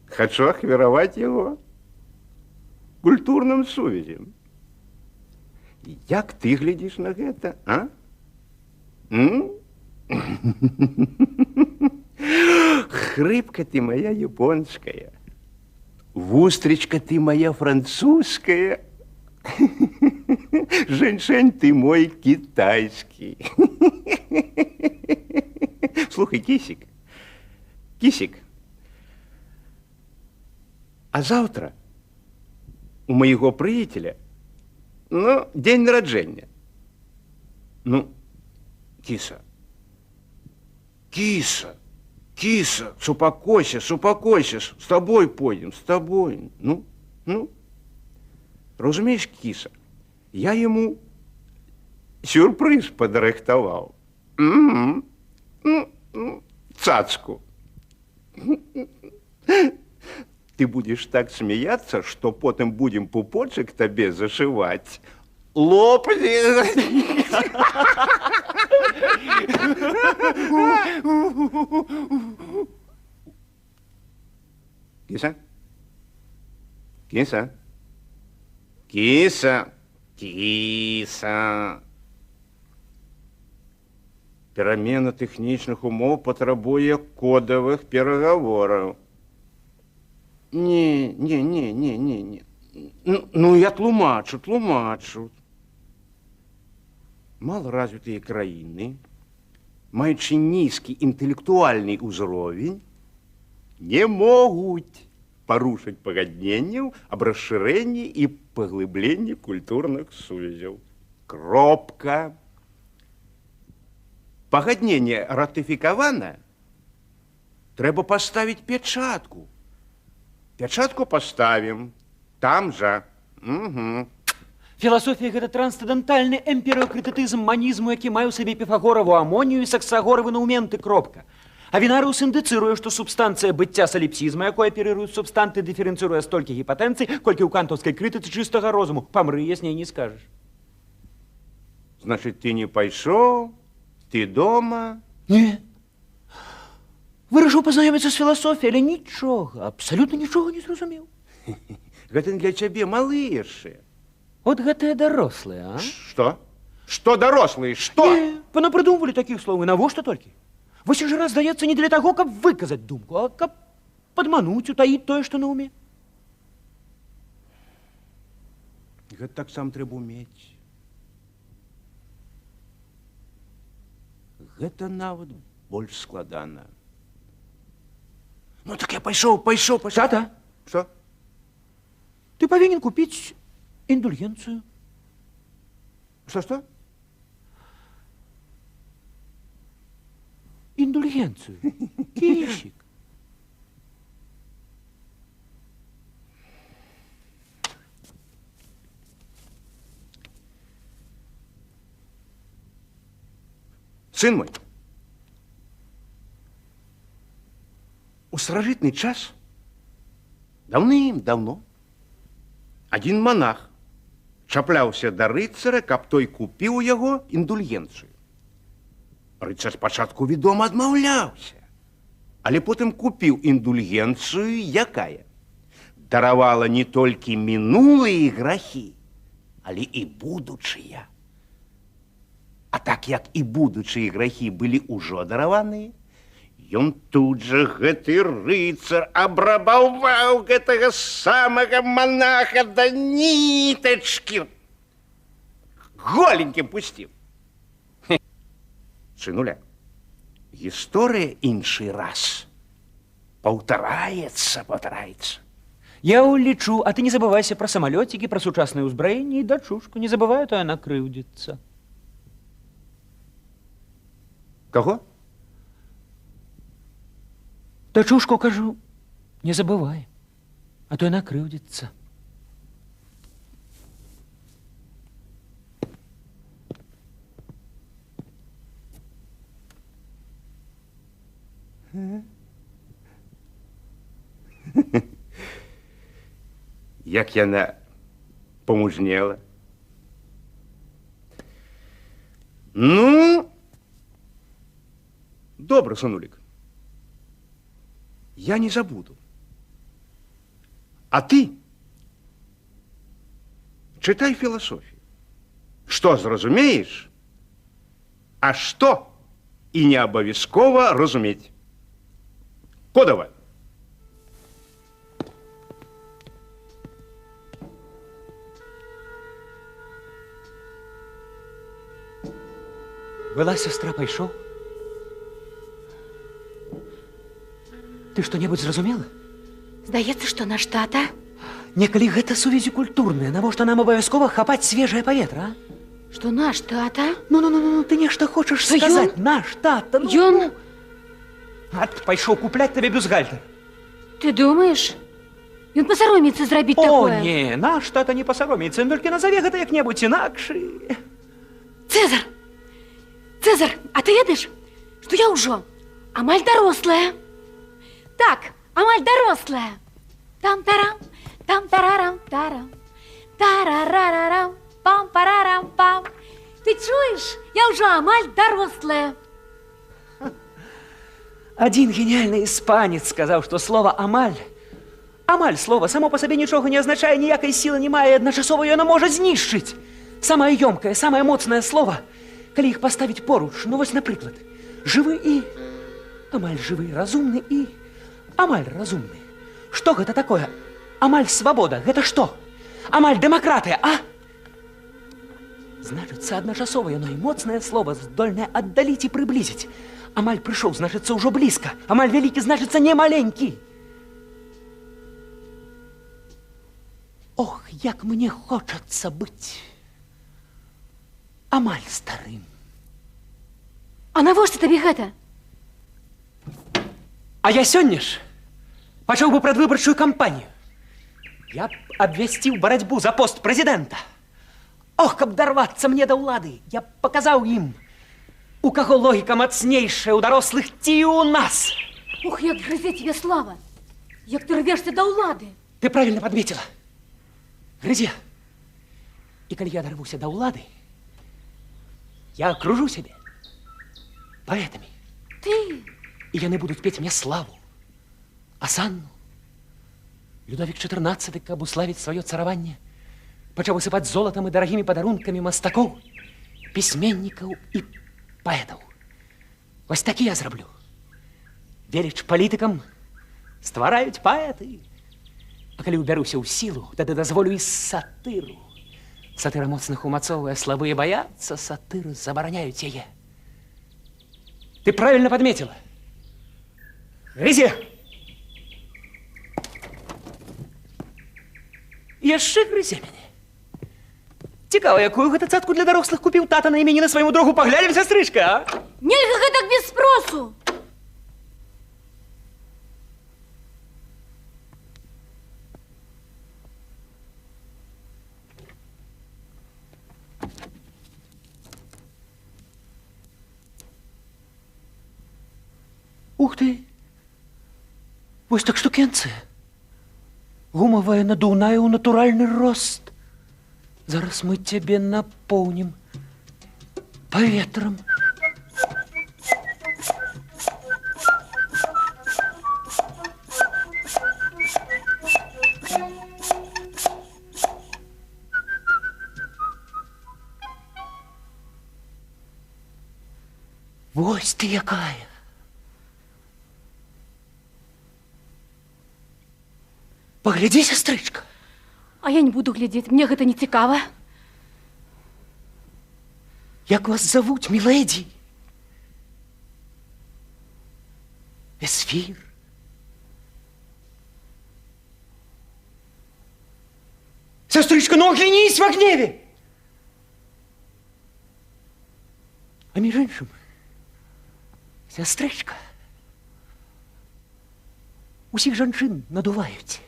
Хачу ахвяраваць яго культурным сувязям. Як ты глядзіш на гэта, а? Хрыпка ты моя японская, вустричка ты моя французская, женьшень ты мой китайский. Слухай, кисик, а завтра у моего приятеля, день нараджэння. Киса, супокойся, с тобой пойдем, с тобой. Разумеешь, киса, я ему сюрприз падрыхтаваў. Цацку. Ты будешь так смеяться, что потом будем пупочек тебе зашивать. Лопни! Киса? Киса? Киса? Киса? Перамена тэхнічных умоў патрабуе кодавых перагавораў. Не. Я тлумачу. Малоразвітыя краіны, маючы нізкі інтэлектуальны ўзровень, не могуць парушыць пагадненняў аб расшырэнні і паглыбленні культурных сувязяў. Кропка. Пагадненне ратыфікавана, трэба паставіць пячатку. Пячатку паставім, там жа. Філасофія – гэта трансцэндэнтальны эмпірыокрытытызм манізму, які мае ў сабе піфагораву амонію і саксагоравы наўменты, кропка. Авінарыус індыцыруе, што субстанцыя быцця саліпсізма, якой аперыруюць субстанты, дыферэнцыруе столькі гіпатэнцый, колькі ў кантаўскай крытыцы чыстага розуму. Памры, ясней не скажаш. Значыць, ты не пайшоў, ты дома? Не. Вырашыў пазнаёміцца з філасофіяй, але нічога, абсалютна нічога не зразумеў. Гэта для цябе малы яшчэ. От гэтыя дарослыя, а? Што? Што дарослыя? Што? Не, панапрыдумвалі такіх слоў, і навошта толькі? Вось ужо раз, здаецца, не для таго, каб выказаць думку, а каб падмануць, утаіць тое, што на ўме. Гэта таксама трэба ўмець. Гэта нават больш складана. Так я пайшоў. Тата, Што? ты павінен купіць індульгенцыю. Што? Індульгенцыю. Кісік. Сын мой, у старажытны час даўным-даўно адзін монах чапляўся да рыцара, каб той купіў яго індульгенцыю. Рыцар спачатку, вядома, адмаўляўся, але потым купіў індульгенцыю, якая даравала не толькі мінулыя грахі, але і будучыя. А так як і будучыя грахі былі ўжо дараваныя, ён тут жа, гэты рыцар, абрабаваў гэтага самага монаха да нітачкі. Голенькім пусціў. Сынуля, гісторыя іншы раз паўтараецца. Я ўлічу, а ты не забывайся пра самалёцікі, пра сучаснае ўзбраенне і дачушку. Не забываю, то яна крыўдзіцца. Каго? Дачушку, кажу, не забывай, а то яна крыўдзіцца. Як яна памужнела. Ну, Добро, сынулик. Я не забуду. А ты читай философию. Что зразумеешь, а что и не обовязково разуметь. Подавай. Была сестра, пайшоў? Ты што-небудзь зразумела? Здаецца, што наш тата... Некалі гэта сувязі культурныя, навошта нам абавязкова хапаць свежае паветра, а? Што наш тата? Ну, ты нешта хочаш Што сказаць? ён? Наш тата, ну. Ён... Ат, пайшоў купляць табе бюстгальтер. Ты думаеш? Ён пасароміцца зрабіць О, такое? не, наш тата не пасароміцца, ён толькі назаве гэта як-небудзь інакш. Цезар! Цезар, а ты ведаеш, што я ўжо амаль дарослая? Так, амаль дарослая. Там-тарам, там-тарарам-тарам, тарарарарам, пам-парарам-пам. Ты чуеш? Я ўжо амаль дарослая. Адзін геніяльны іспанец сказаў, што слова «амаль» амаль слова само па сабе нічога не азначае, ніякай сілы не мае, адначасова яно можа знішчыць. Самае ёмкае, самае моцнае слова, калі іх паставіць поруч, ну вось, напрыклад, жывы і амаль жывы, разумны і амаль разумны. Што гэта такое? Амаль свабода, гэта што? Амаль дэмакратыя, а? Значыцца, адначасова яно і моцнае слова здольнае аддаліць і прыблізіць. Амаль прыйшоў, значыцца, ўжо блізка. Амаль вялікі, значыцца, не маленькі. Ох, як мне хочацца быць амаль старым. А навошта табе гэта? А я сёння ж пачаў бы прадвыбарчую кампанію. Я б абвясціў барацьбу за пост прэзідэнта. Ох, каб дарвацца мне да ўлады, я б паказаў ім, у каго логіка мацнейшая, у дарослых ці у нас. Ух, як грызе тебе слава! Як ты рвешся да ўлады! Ты правильно подметила. Грызе. И коли я дорвуся до улады, я окружу себе поэтами. Ты? И яны будут петь мне славу. Асанну. Людовик XIV, каб уславіць сваё цараванне, пачаў высыпаць золатам і дарагімі падарункамі мастакоў, пісьменнікаў і паэтаў. Вось такі я зраблю. Веліч палітыкам ствараюць паэты. А калі ўбяруся ў сілу, тады дазволю і сатыру. Сатыра моцных умацоўвае, слабыя баяцца, сатыры забараняюць яе. Ты правильно подметила. Грызе! Яшчэ грызе мяне. Цікава, якую гэта цацку для дарослых купіў тата на імені на свайму другу. Паглядзім, сястрычка, а? Нельга гэтак без спросу! Ух ты! Вось так штукенцыя. Гумавая надувная ў натуральны рост. Зараз мы цябе напоўнім паветрам. Вось ты якая. Погляди, сестричка. А я не буду глядзець, мне гэта не цікава. Як вас зовут, миледи? Эсфир? Сестричка, ну оглянись во гневе! А між іншым, сестричка, усіх жанчын надуваюць.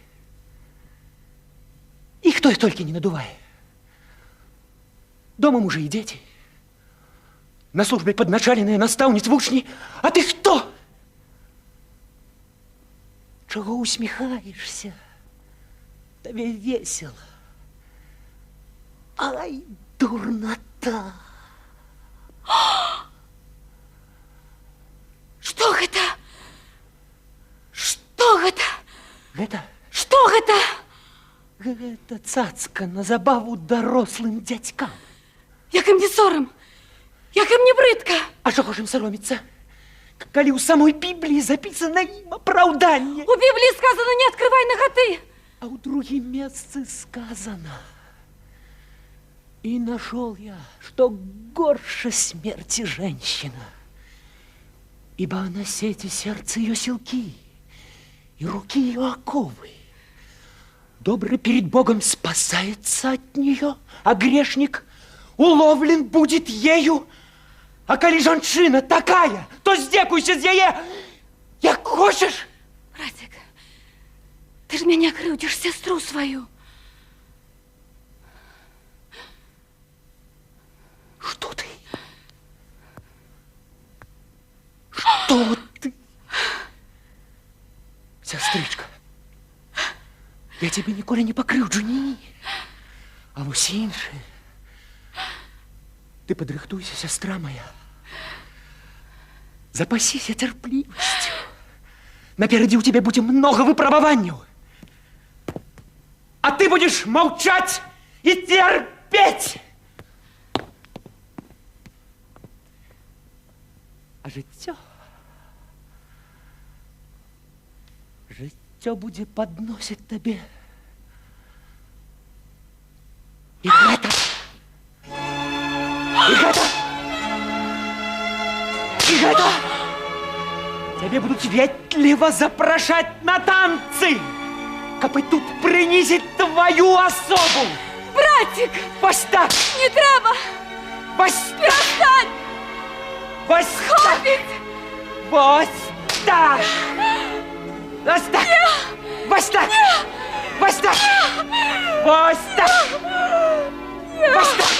И кто их только не надувает. Дома мужи и дети. На службе подначаленные, наставниц, вучни. А ты кто? Чего усмехаешься? Тебе весело. Ай, дурнота. Что Што гэта? Што гэта? Гэта? Што гэта? Гэта цацка на забаву дарослым дзядзькам. Як ім не сорам? Як ім не брыдка? А чаго ж ім сароміцца? Калі ў самой Бібліі запісана ім апраўданне. У Бібліі сказано, не открывай наготы. А ў другім месцы сказано: «И нашел я, что горше смерти женщина, ибо она сети сердце ее силки, и руки ее оковы. Добрый перед Богом спасается от нее, а грешник уловлен будет ею. А коли женщина такая, то здекуйся з яе, як хочешь». Братик, ты ж меня крыўдзіш, сестру свою. Что ты? Что ты? Сестричка, я тебе ніколи не покрыўджу, ні. А вось іншы. Ты подрыхтуйся, сестра моя. Запасися терпливостью. Напереди у тебя будет много выпробований. А ты будешь молчать и терпеть. А жыццё будзе падносіць табе і гэта, і гэта, і гэта. Тебе будут ветліва запрашаць на танцы, каб і тут прынізіць твою особу. Братик! Вось так! Не трэба! Вось так! Перестань! Вось так! Вось так! Вось так! Вось так! Вось так! Вось так! Вось так!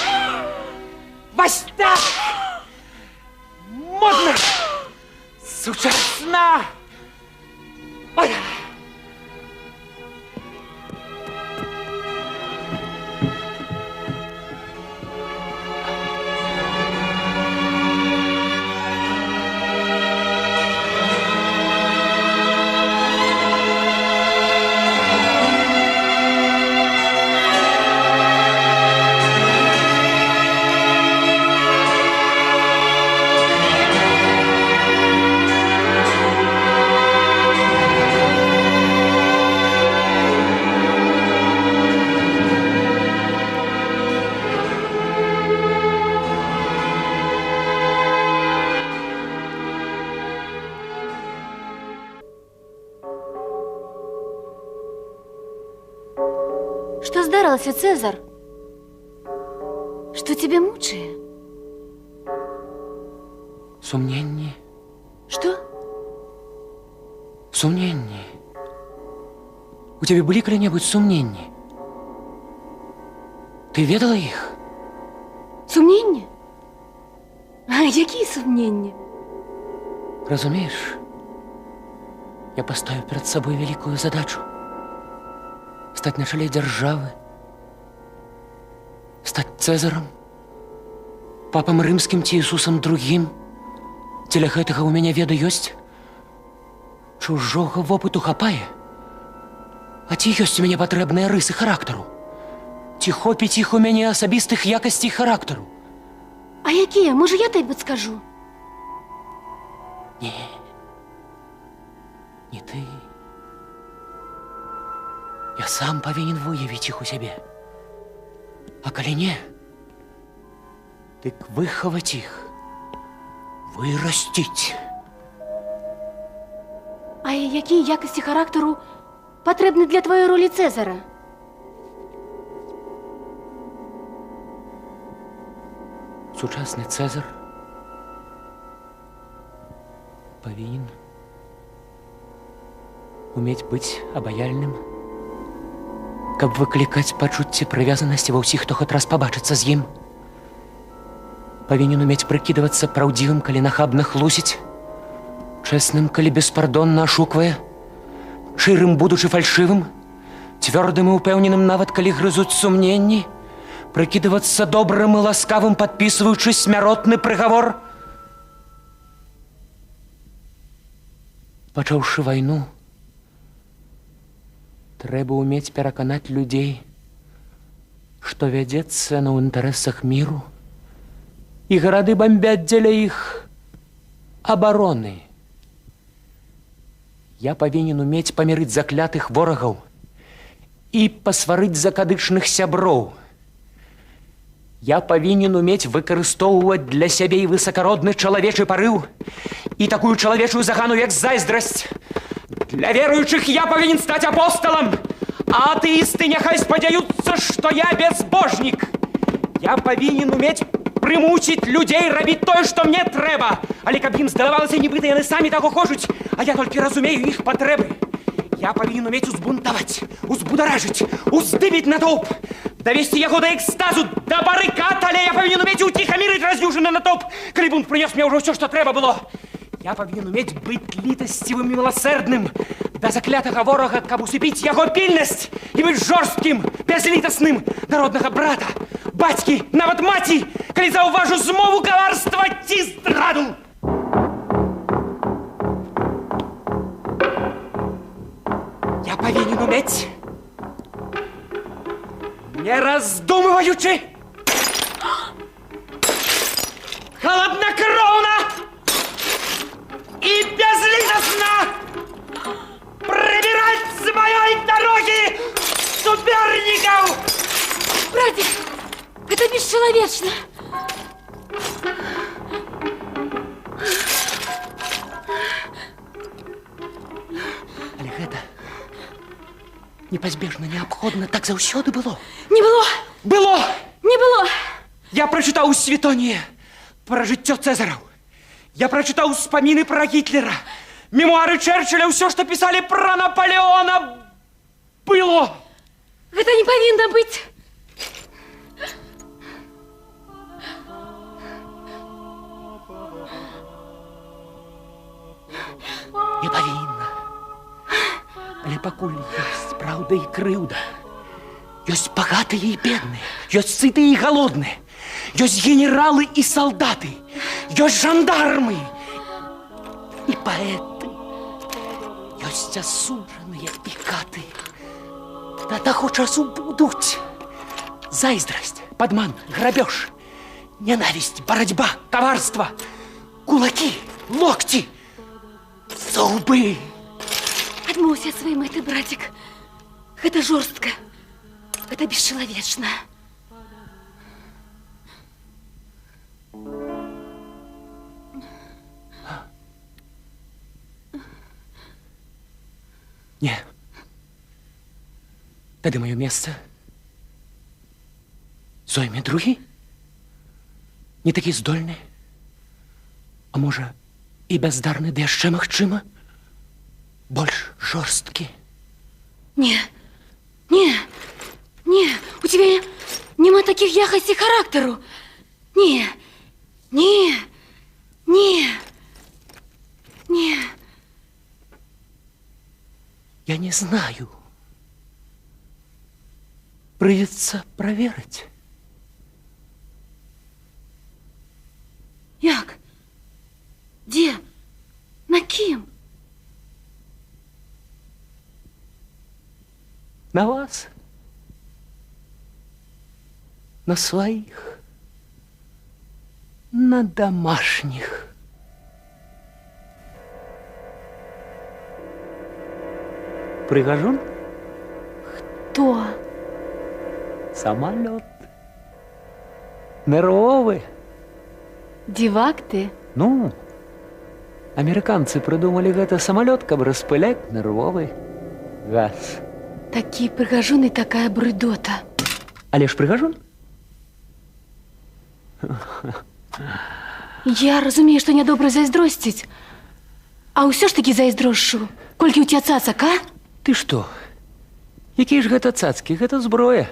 Вось так! Модно! Сучасно! Ой! Что здарылася, Цезар? Что тебя мучае? Сумненні. Что? Сумненні. У тебя были когда-нибудь сумнения? Ты ведала их? Сумнення? А які сумнення? Разумеешь, я поставил перед собой великую задачу. Стать на чале державы, стать Цезаром, папам рымскім ці Ісусам другім. Дзеля гэтага ў мяне веда ёсць, чужога вопыту хапае. А ці ёсць у мяне патрэбныя рысы характару? Ці хопіць іх у мяне асабістых якасцей характару? А якія? Можа, я табе скажу? Не, не ты. Я сам повинен выявить их у себе. А коли не, дык выховать их, вырастить. А якія якасці характару патрэбны для твоей ролі Цезара? Сучасный Цезарь повинен уметь быть обаяльным, каб выклікаць пачуцце прывязанасці ва ўсіх, хто хоць раз пабачыцца з ім. Павінен уметь прыкідвацца праўдзівым, калі нахабна хлусіць, чэсным, калі беспардонна ашуквае, шчырым, будучы фальшывым, цвёрдым і ўпэўненым, нават калі грызуць сумненні, прыкідвацца добрым і ласкавым, падпісваючы смяротны прыгавор. Пачаўшы вайну, трэба ўмець пераканаць людзей, што вядзецца на ў інтарэсах міру, і гарады бамбяць дзеля іх абароны. Я павінен умець памірыць заклятых ворагаў і пасварыць закадычных сяброў. Я павінен умець выкарыстоўваць для сябе і высакародны чалавечы парыў і такую чалавечую загану, як зайздрасць. Для веруючых я павінен стаць апосталам, а атэісты няхай спадзяюцца, што я безбожнік. Я павінен умець прымусіць людзей рабіць тое, што мне трэба, але каб ім здавалася, нібыта яны самі таго хочуць, а я толькі разумею іх патрэбы. Я павінен умець узбунтаваць, узбударажыць, уздыбіць натоўп, давесці яго да экстазу, да барыкад, але я павінен умець уціхамірыць раздзюжаны натоўп, калі бунт прынёс мне ўжо ўсё, што трэба было. Я павінен умець быць літасцівым і міласэрдным да заклятага ворага, каб усыпіць яго пільнасць і быць жорсткім, бязлітасным да роднага брата, бацькі, нават маці, калі заўважу змову каварства ці здраду. Я павінен умець, не раздумваючы, халаднакроўна і бязлітасна прыбіраць з маёй дарогі супернікаў! Братик, это бесчеловечно. Але гэта непазбежна, неабходна, так заўсёды было. Не было, Было! не было. Я прачытаў у Светоніе пра жыццё Цэзараў. Я прачытаў успаміны пра Гітлера, мемуары Чэрчылля, ўсё, што пісалі пра Напалеона, было. Это не повинно быть. Не павінна. Але пакуль ёсць праўда і крыўда, ёсць багатыя і бедныя, ёсць сытыя і галодныя, ёсць генералы і салдаты, ёсць жандармы і паэты, ёсць асуджаныя і каты. Да таго часу будуць зайздрасць, падман, грабеж, ненавісць, барацьба, каварства, кулакі, локці, зубы. Адмоўся ад сваёй мэты, братик. Гэта жорстка. Гэта бесчеловечна. Не. Тады маё месца зойме другі. Не такі здольны, а можа і бяздарны, ды яшчэ магчыма, больш жорсткі. Не, не, не, у тебя нема таких якостей характеру. Не, не, не, не. Я не знаю. Придется проверить. Як? Де? На кім? На вас. На своих. На домашних. Пригожун? То. Самолет. Нервовый. Дивак ты? Ну, американцы придумали гэта самолет, каб распылять нервовый газ. Такі прыгажун і такая брыдота. Але ж прыгажун? Я разумею, што нядобра зайздросціць. А ўсё ж такі зайздрошчу. Колькі ў ця цацак, а? Ты што? Які ж гэта цацкі? Гэта зброя.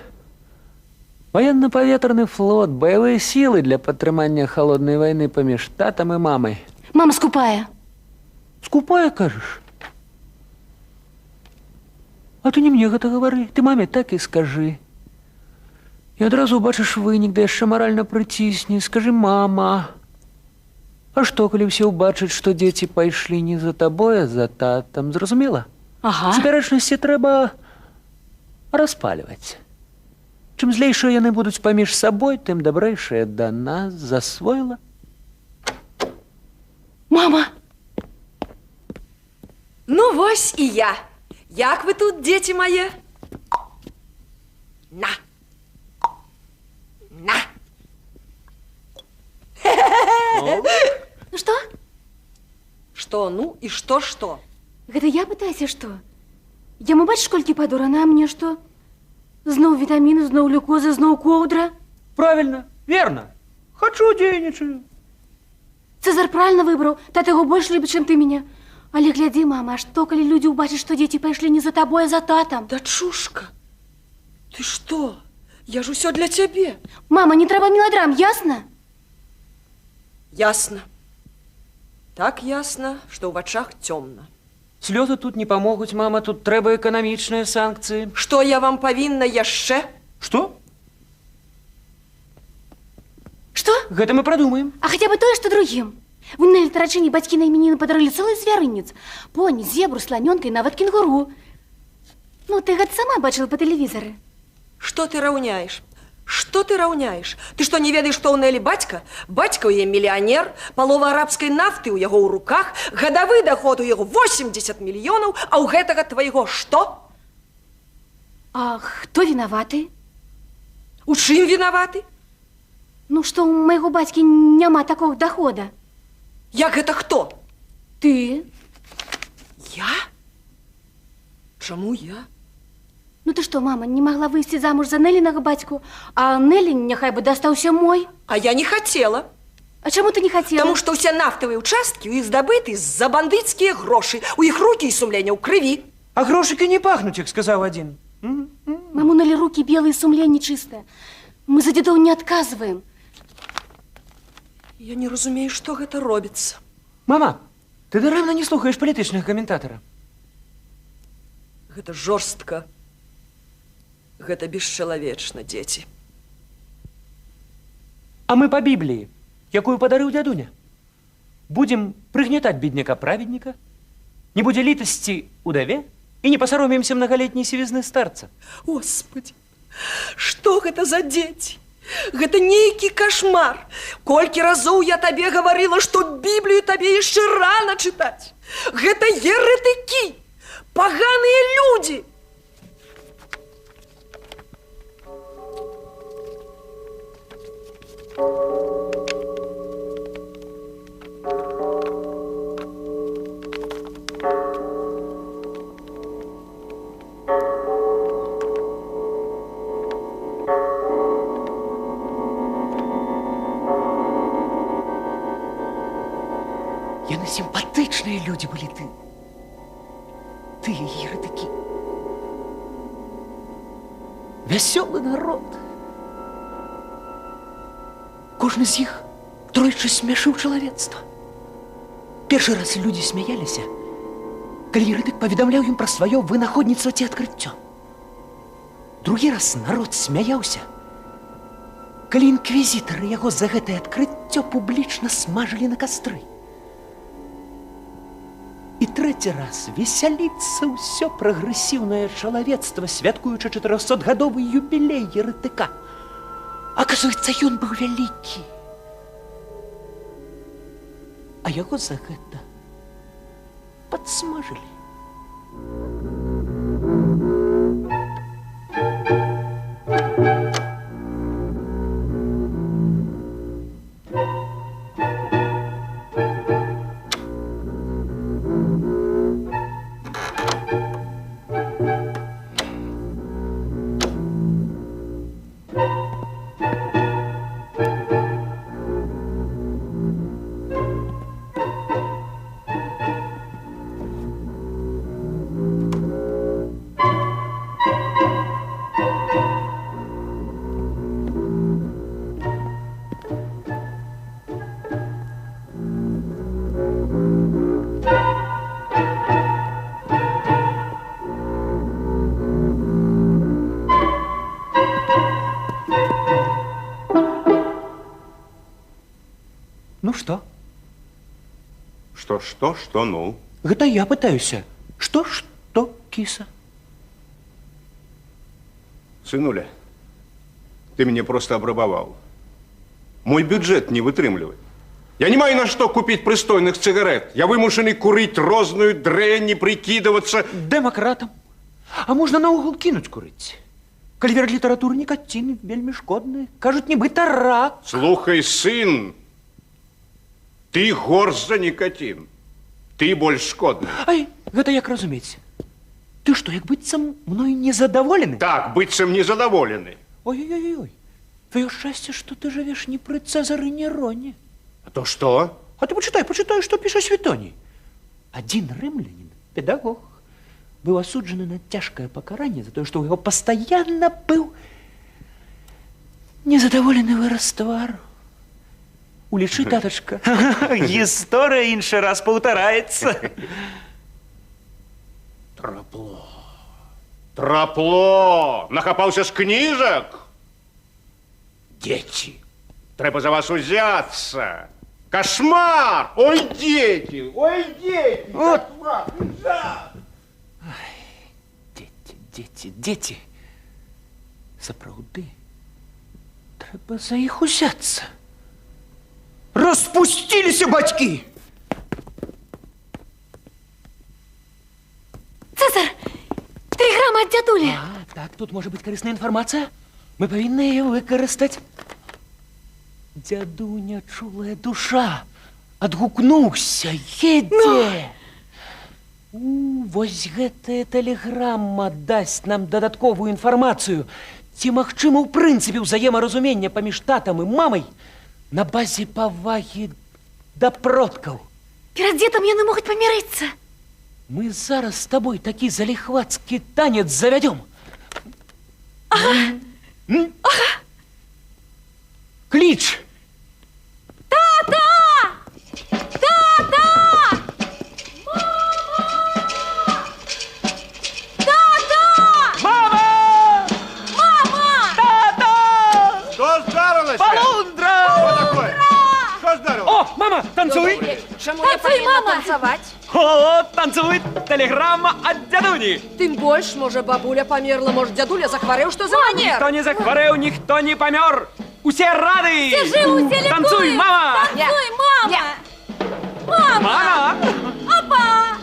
Военно-паветраны флот, баявыя сілы для падтрымання халоднай вайны паміж татам і мамай. Мама скупая. Скупая, кажаш? А ты не мне гэта гавары, ты маме так і скажы. І адразу бачыш вынік, да яшчэ маральна прыцісні. Скажы, мама, А што, калі ўсе ўбачаць, што дзеці пайшлі не за табой, а за татам, зразумела? Ага. Супярэчнасці трэба распальваць. Чым злейшыя яны будуць паміж сабой, тым дабрэйшыя да нас. Засвоіла? Мама! Ну, вось і я. Як вы тут, дзеці мае? На. На. Ну што? Што, ну і што? Гэта я пытаюся, што? Яму бачыш, колькі падорана, а мне што? Зноў вітаміны, зноў глюкоза, зноў коўдра. Правильно, верно. Хачу, дзейнічаю. Цезар правильно выбраў. Тата яго больш любіць, чым ты мяне. Але глядзі, мама, а што, калі людзі ўбачаць, што дзеці пайшлі не за табой, а за татам? Дачушка, ты што? Я ж усё для цябе. Мама, не трэба мелодрам, ясна? Ясна. Так ясна, што ў вачах цёмна. Слёзы тут не памогуць, мама, тут трэба эканамічныя санкцыі. Што я вам павінна яшчэ? Што? Што? Гэта мы прадумаем. А хаця бы тое, што другім. Вы на літарачыне бацькі на іменіны падарылі цэлы звярынец. Поні, зебру, сланёнка і нават кенгуру. Ну, ты гэта сама бачыла па тэлевізары. Што ты раўняеш? Што ты раўняеш? Ты што, не ведаеш, што ў Нэлі бацька? Бацька ў яе мільянер, палова арабскай нафты ў яго ў руках, гадавы даход у яго 80 мільёнаў, а ў гэтага твайго што? А хто вінаваты? У чым вінаваты? Ну, што ў майго бацькі няма такога дахода. Як гэта хто? Ты? Я? Чаму я? Ну ты што, мама, не магла выйсці замуж за Нэлінага бацьку, а Нэлі няхай бы дастаўся мой. А я не хацела. А чаму ты не хацела? Таму што ўсе нафтавыя ўчасткі ў іх здабыты за бандыцкія грошы. У іх рукі і сумлення ў крыві. А грошыкі не пахнуць, як сказаў адзін. Маму, Нэлі рукі белыя, сумленне чыстае. Мы за дзедоў не адказваем. Я не разумею, што гэта робіцца. Мама, ты дарэмна не слухаеш палітычных каментатара. Гэта жорстка. Гэта бесчалавечна, дзеці. А мы па Бібліі, якую падарыў дзядуня. Будзем прыгнятаць бедняка-праведніка, не будзе літасці ўдаве і не пасаромеемся многалетняй сівізны старца. Господи, што гэта за дзеці? Гэта нейкі кашмар. Колькі разоў я табе гаварыла, што Біблію табе яшчэ рана чытаць. Гэта еретыкі, паганыя людзі. Яны сімпатычныя людзі былі, ты еретыкі. Вясёлы народ. Кожны з іх тройчы смяшыў чалавецтва. Першы раз людзі смяяліся, калі еретык паведамляў ім пра сваё вынаходніцтва ці адкрыццё. Другі раз народ смяяўся, калі інквізітары яго за гэтае адкрыццё публічна смажылі на кастры. І трэці раз весяліцца ўсё прагрэсіўнае чалавецтва, святкуючы 400-гадовы юбілей еретыка. Аказваецца, ён быў вялікі. А яго за гэта падсмажылі. Что, ну? Гэта я пытаюся. Што, кіса? Сынуля, ты меня просто обрабовал. Мой бюджет не вытрымливает. Я не маю на что купить пристойных сигарет. Я вымушены курить розную дрянь, не прикидываться. Дэмакратам. А можна наогул кінуць курыць. Калі верыць літаратуры, нікаціны вельмі шкодныя. Кажуць, нібыта рак. Слухай, сын, ты горш за никотин. Ты больш шкодны. Ай, гэта як разумець? Ты што, як быццам мною незадаволены? Так, быццам незадаволены. Ой-ой-ой. Твоё шчасце, што ты жывеш не пры Цэзары Нероне. А то что? А ты почитай, што піша Светоній. Адзін рымлянін, педагог, быў асуджаны на цяжкае пакаранне за тое, што ў яго пастаянна быў незадаволены выраз твару. Улічы, татачка. Гісторыя іншы раз паўтараецца. Трапло! Нахапаўся з кніжак? Дети, трэба за вас узяться. Кошмар! Ой, дети! Ой, дети! Вот. Кошмар! Ужас! Дзеці. Сапраўды, трэба за іх узяцца. Распусціліся бацькі! Цезар, тэлеграма ад дзядулі. Так, тут можа быць карысная інфармацыя. Мы павінны яе выкарыстаць. Дзядуня, чулая душа, адгукнуўся, едзе. Вось гэтая тэлеграма дасць нам дадатковую інфармацыю. Ці магчыма, ў прынцыпе, ўзаемаразуменне паміж татам і мамай на базе павагі да продкаў. Перад дзедам яны могуць памірыцца. Мы зараз з табой такі заліхвацкі танец завядём. Кліч! Тата! Тата! Мама! Мама! Тата! Что здарилося? Полундра! Что такое? Что здарилося? О, мама, танцуй! Чаму я Танцуй, павінна мама! танцаваць? О, танцуй! Тэлеграма ад дзядуні! Тым больш, можа, бабуля памерла, можа, дзядуля захварэў, што за манер? Ніхто не захварэў, ніхто не памёр! Усе рады! Усе жывы, усе лікуюць! Танцуй, мама! Танцуй, мама! Мама! Апа!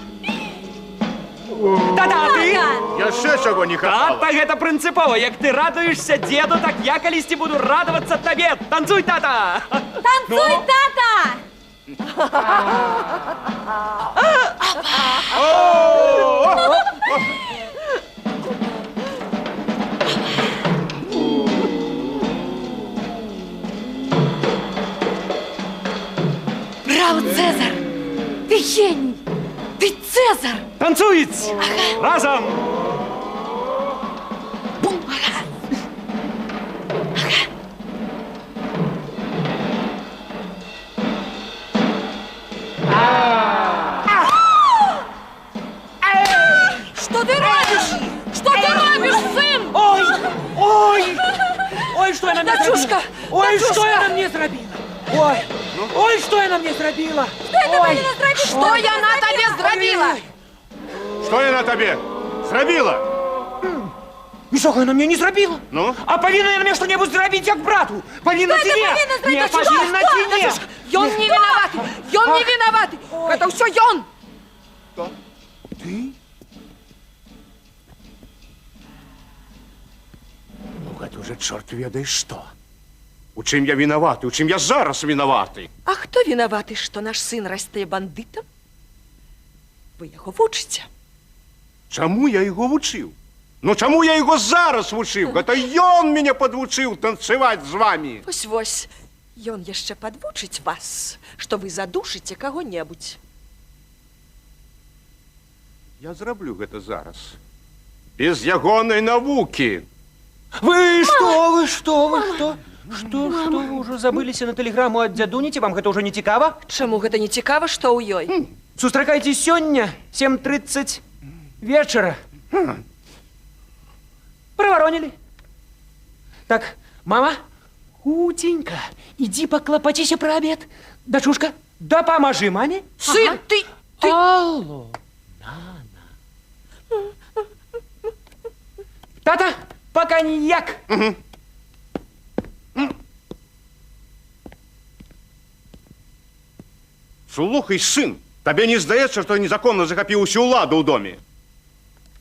Тата, а ты? Яшчэ чаго не хапала? Тата, гэта прынцыпова. Як ты радуешся дзеду, так я калісьці буду радавацца табе. Танцуй, тата! Танцуй, тата! Браво, Цезар! Ты гений! Ты Цезар! Танцуюць! Разом! Што ты робіш? Што ты робіш, сын? Ой! Ой! Ой, што яна мне Дачушка! зрабіла? Ой, што яна мне зрабіла? Ой! Ой, што яна мне зрабіла? Што яна табе зрабіла? Что я на тебе? Зрабіла? Нічога яна мне не зрабіла. Ну? А павінна яна мне што-небудзь зрабіць, як брату? Павінна ці не? Не павінна ці не? Ён не вінаваты! Ён не вінаваты! Гэта ўсё ён! Ты? Ну, гэта уже чорт ведаеш што. У чым я вінаваты? У чым я зараз вінаваты? А хто вінаваты, што наш сын расце бандытам? Вы яго вучыце. Чаму я яго вучыў? Ну чаму я яго зараз вучыў? Гэта ён мяне падвучыў танцаваць з вамі. Вось, ён яшчэ падвучыць вас, што вы задушыце каго-небудзь. Я зраблю гэта зараз. Без ягонай навукі. Вы што? Што вы ўжо забыліся на тэлеграму ад дзядуні? Ці вам гэта ўжо не цікава? Чаму гэта не цікава, што ў ёй? Сустракайце сёння, 7:30 вечара. Проворонили. Так, мама, хутенько, иди поклопотися про обед. Дочушка, Дапамажы маме. Сын, ты... Алло, Нана. Тата, по коньяк. Слухай, сын, табе не здаецца, што незаконна захапіў усю ўладу ў доме?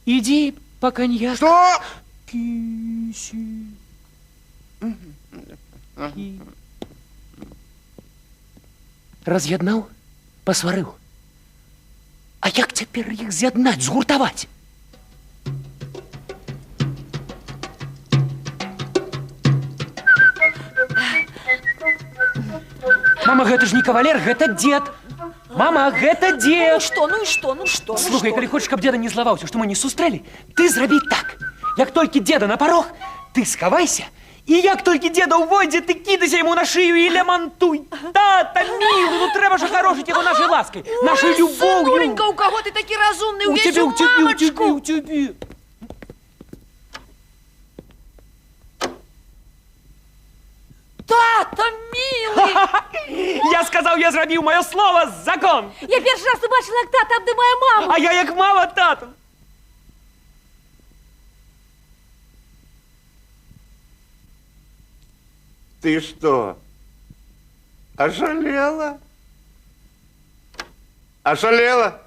Иди по коньяк. Што? Киси. Раз'яднаў, пасварыў. А як цяпер іх з'яднаць, згуртаваць? Мама, гэта ж не кавалер, гэта дед. Мама, гэта дед. Ну и что? Слухай, калі хочаш, каб деда не злаваўся, што мы не сустрэлі, ты зрабі так. Як толькі деда на парог, ты схавайся, і як толькі деда ўвойдзе, ты кідайся яму на шыю і лямантуй. Тата, мілы, ну трэба ж ахарожыць яго нашай ласкай, нашай любоўю. Сынуленька, у кого ты такі разумны? У цябе, у цябе. Тата, милый! Я сказаў, я зрабіў маё слова, закон. Я першы раз убачила, як тата абдымае маму. А я як мама тату. Ты что, ошалела? Ошалела?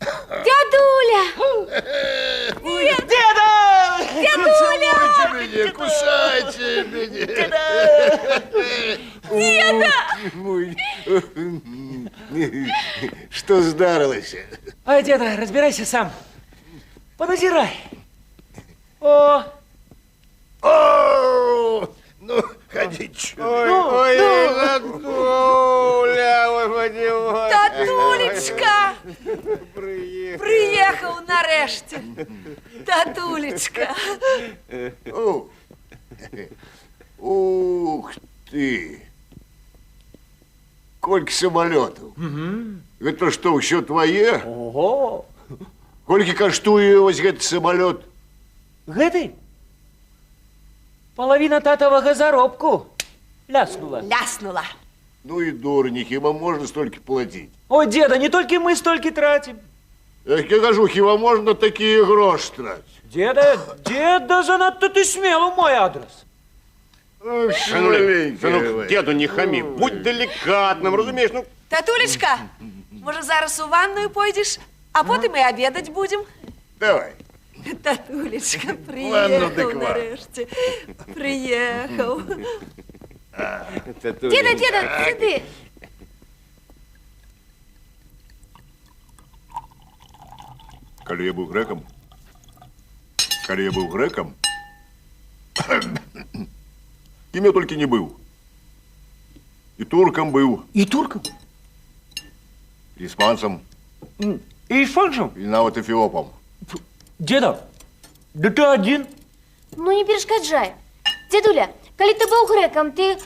Дядуля! Деда! Дядуля! Меня, кусайте меня! Что здарилось? Ой, деда, разбирайся сам. Подозирай. О! О, ну, ходи, Ой, Татуля, Татулечка! Приехал нарешті. Татулечка. Ух ты! Кольки самолетов. Это что, все твое? Ого! Кольки коштує ось гэты самолет? Гэты? Половина татовага заробку ляснула. Ляснула. Ну и дурни, хіба можно столько платить? О, деда, не только мы столько тратим. Я кажу, хіба можно такие гроши тратить? Деда, занадто ты смел в мой адрес. Сынок, деду не хамі, будь делікатным, разумееш, ну... Татулечка, може зараз у ванную пойдеш, а потім і обедать будем? Давай. Татулечка, Ладно, приїхав диква. нарешті. Приїхав. Деда, сиди. Коли я был греком, кем я только не был. И турком был, И турком, и испанцем, и испанцем. и нават эфиопом. Деда, да ты один. Ну не перешкаджай. Дедуля, коли ты был греком, ты...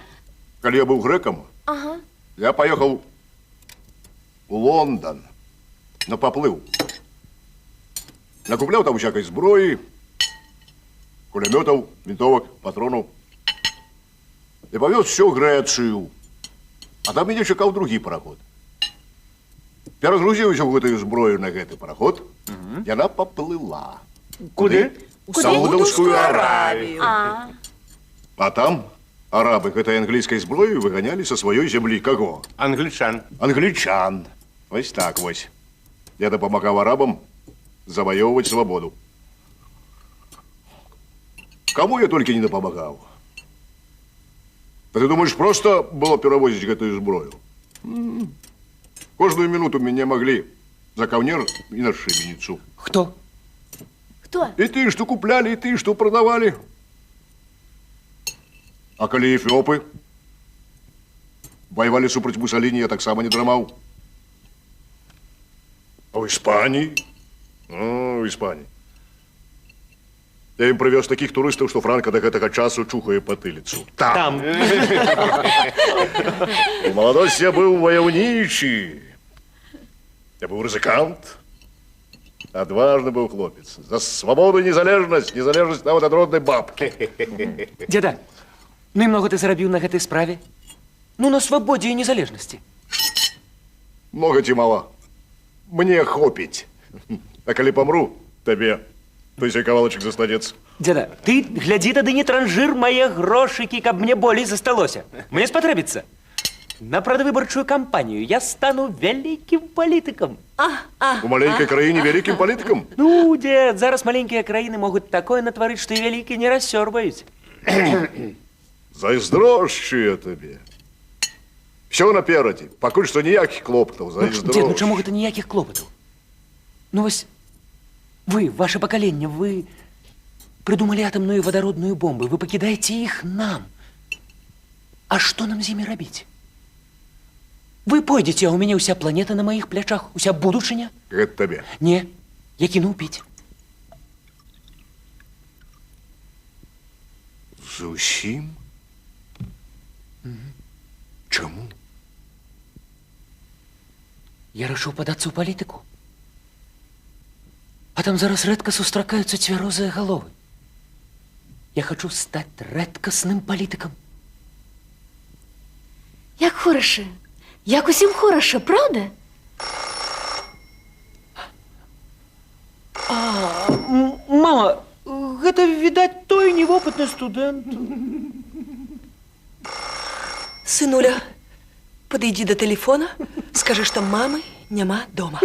Коли я был греком, Ага. я поехал в Лондон, на поплыв. Накуплял там всякой зброи, кулеметов, винтовок, патронов. И повез все в Грецию. А там меня чекал другий пароход. Перагрузив усю гэтую зброю на гэты пароход, яна поплыла. Куды? В Саудовскую Аравию. А, А там арабы гэтай англійскай зброей выгоняли со своей земли кого? Англічан. Англичан. Вось так вось. Я допомагав арабам завоевывать свободу. Кому я только не допомагав. Да ты думаешь, просто было перевозить эту зброю? Каждую минуту меня могли за ковнер и на шибеницу. Кто? кто? И ты, что купляли, и ты, что продавали. А коли эфиопы воевали супротив Муссолини, я так само не драмал. А в Испании? Ну, в Испании. Я им привез таких туристов, что Франко до гэтага часу чухае потылицу. Там. У молодости я был войовничий. Я был рызыкант. Отважный был хлопец. За свободу и незалежность, незалежность нават ад родной бабки. Деда, ну и много ты заробил на этой справе? Ну, на свободе и незалежности. Много ці мало. Мне хопить. А коли помру, тебе тысяча кавалочек застанется. Деда, ты гляди тады не транжир мои грошики, каб мне болей засталося. Мне спотребится. На прадвыбарчую кампанию я стану великим политиком. У маленькой краине великим политиком? Ну, дед, зараз маленькие краины могут такое натворить, что и великие не рассербают. Зайздрощу я тебе. Все наперади. Покуль что ніяких клопотов. Зайздрощу. Дед, ну чему это никаких клопотов? Ну, вось, вы, ваше поколение, вы придумали атомную и водородную бомбы. Вы покидаете их нам. А что нам с ними робить? Вы пойдете, а у меня вся планета на моих плечах, вся будущее. Это тебе. Не, я кину пить. Зусім? Чому? Я решил податься в политику. А там зараз редко сустракаються цвярозые головы. Я хочу стать редкостным политиком. Як хороша. Як усім хороша, правда? Мама, это, видать, той неопытный студент. Сынуля, подойди до телефона, скажи, что мамы нема дома.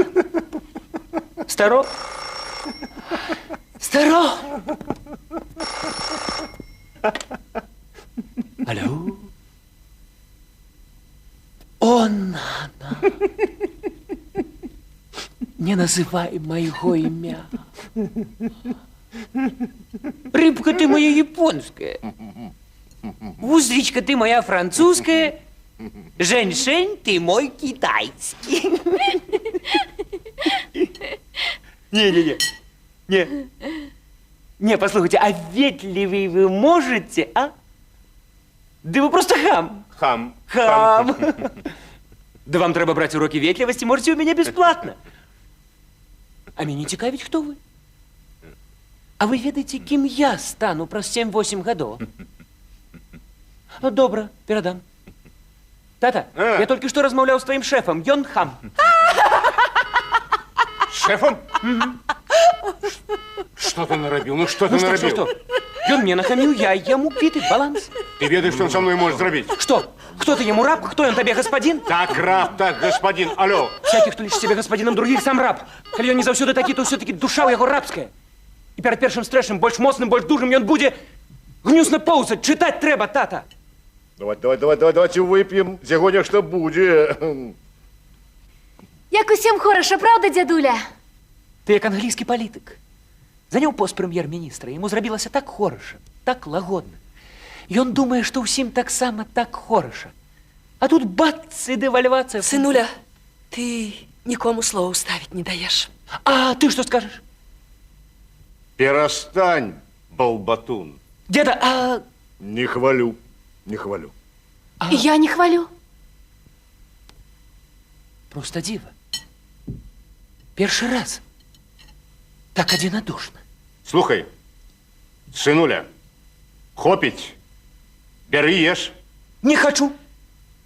Старо? Старо? Алло? Он, она. Не называй моего имя. Рыбка ты моя японская. Узричка ты моя французская. Женьшень ты мой китайский. Не-не-не. Не. Не, послушайте, а ветливый вы можете, а? Да вы просто хам. Хам. Хам. Да вам треба брать уроки ветливости, можете у меня бесплатно. А меня цікавить, кто вы? А вы ведаете, кем я стану про 7-8 годов? Ну, добро, передам. Тата, я только что размовлял с твоим шефом, Йон Хам. Шефом? Что ты наробил? Ну что ты Ну что, наробил? что? Ён мне нахамил, я ему битый баланс. Ты ведаешь, что он со мной может зробить? Что? Кто ты ему раб? Кто он тебе господин? Так раб, так господин. Алло. Всякий, хто лічить себе господином других, сам раб. Калі ён не заўсёды такі, то ўсё-такі душа ў яго рабская. І перад першым стрэшам, больш моцным, больш дужым, ён будзе гнюсна поўзаць. Чытаць трэба, тата. Давайте выпьем. Сегодня что будет? Як усім хороша, правда, дядуля? Ты як англійскі палітык. Заняў пост прэм'ер-міністра, яму зрабілася так хораша, так лагодна. Ён думае, што ўсім таксама так хораша. А тут бац і дэвальвацыя. Сынуля, ты никому слова ставить не даешь. А ты что скажешь? Перестань, болбатун. Деда, а... Не хвалю, не хвалю. И я не хвалю. Просто диво. Перший раз. Так одинодушно. Слухай, сынуля, хопить, бери ешь. Не хочу.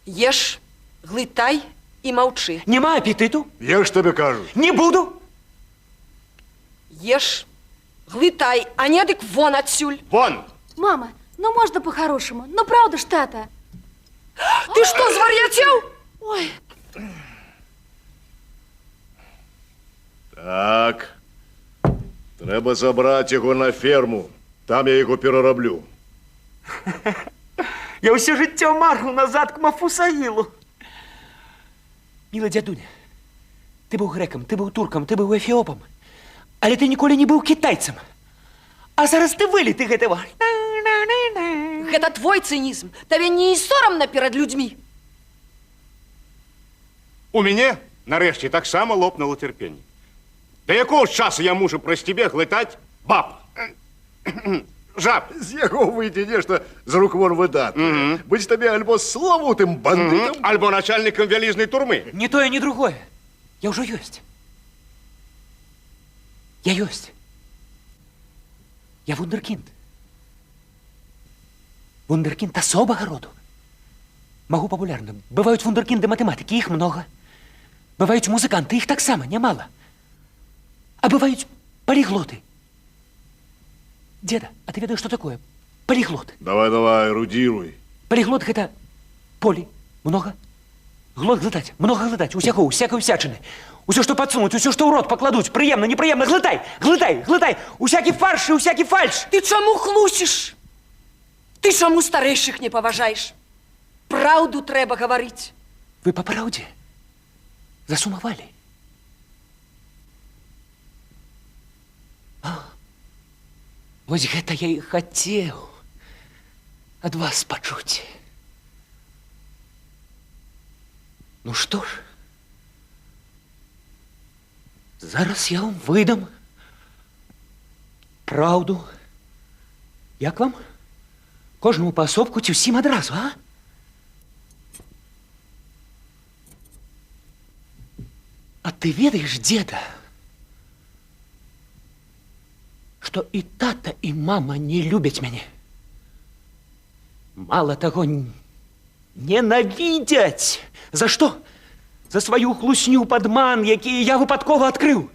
Ешь, глытай и молчи. Нема аппетиту. Я ж тебе кажу. Не буду. Ешь, глытай, а не дык вон отсюль. Вон! Мама, ну можно по-хорошему. Ну правда ж, тата? Ты что, звар'ятел? Ой, Так. Треба забрати його на ферму. Там я його перероблю. Я все життя маргу назад к Мафусаїлу. Міла дядуня, ти був греком, ти був турком, ти був ефіопом, але ти ніколи не був китайцем. А зараз ти виліти гэтага. Это твой цинизм. Тебе не соромно перед людьми. У мяне, нарэшце, таксама лопнуло терпение. Да якого ж часу я мушу праз тебе глытаць баб? Жаб. З яго выйдзе нешта з рук вон выдатна. Быць табе альбо славутым бандытам, Альбо начальником вялізнай турмы. Ни то, ни другое. Я уже есть. Я есть. Я вундеркинд. Вундеркинд особого роду. Могу популярно. Бывают вундеркинды математики, их много. Бывают музыканты, их так само, немало. А бывают полиглоты. Деда, а ты ведаешь, что такое полиглот? Давай, эрудируй. Полиглот – это полі, много. Глот глытать, много глытать, усякого, всякой всячины. Усё, что подсунуть, усё, что в рот покладуть, приемно, неприемно, глытай, глытай, глытай. Усякі фарш и усякі фальш. Ты чаму хлусіш? Ты чаму старэйшых не паважаеш? Праўду трэба гаварыць. Вы по правде засумовали? Вось гэта я и хотел от вас почуть. Ну что ж, зараз я вам выдам правду. Як вам? Кожному поособку ці всім одразу, а? А ты ведаешь, деда, что и тата, и мама не любят меня? Мало того, ненавидят. За что? За свою хлусню, подман, який я выпадково открыл.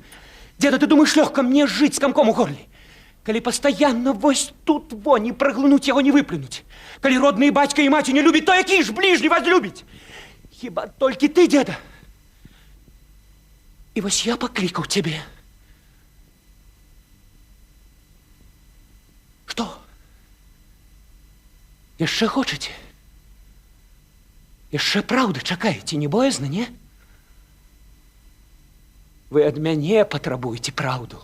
Деда, ты думаешь, легко мне жить с комком у горле? Коли постоянно вось тут во, не проглянуть его, не выплюнуть. Коли родные батька и мать не любят, то який ж ближний возлюбить? Хіба только ты, деда. И вось я покликал тебе. Что? Яшчэ хочете? Яшчэ правды чакаеце, не боязно, не? Вы от мяне патрабуеце правду.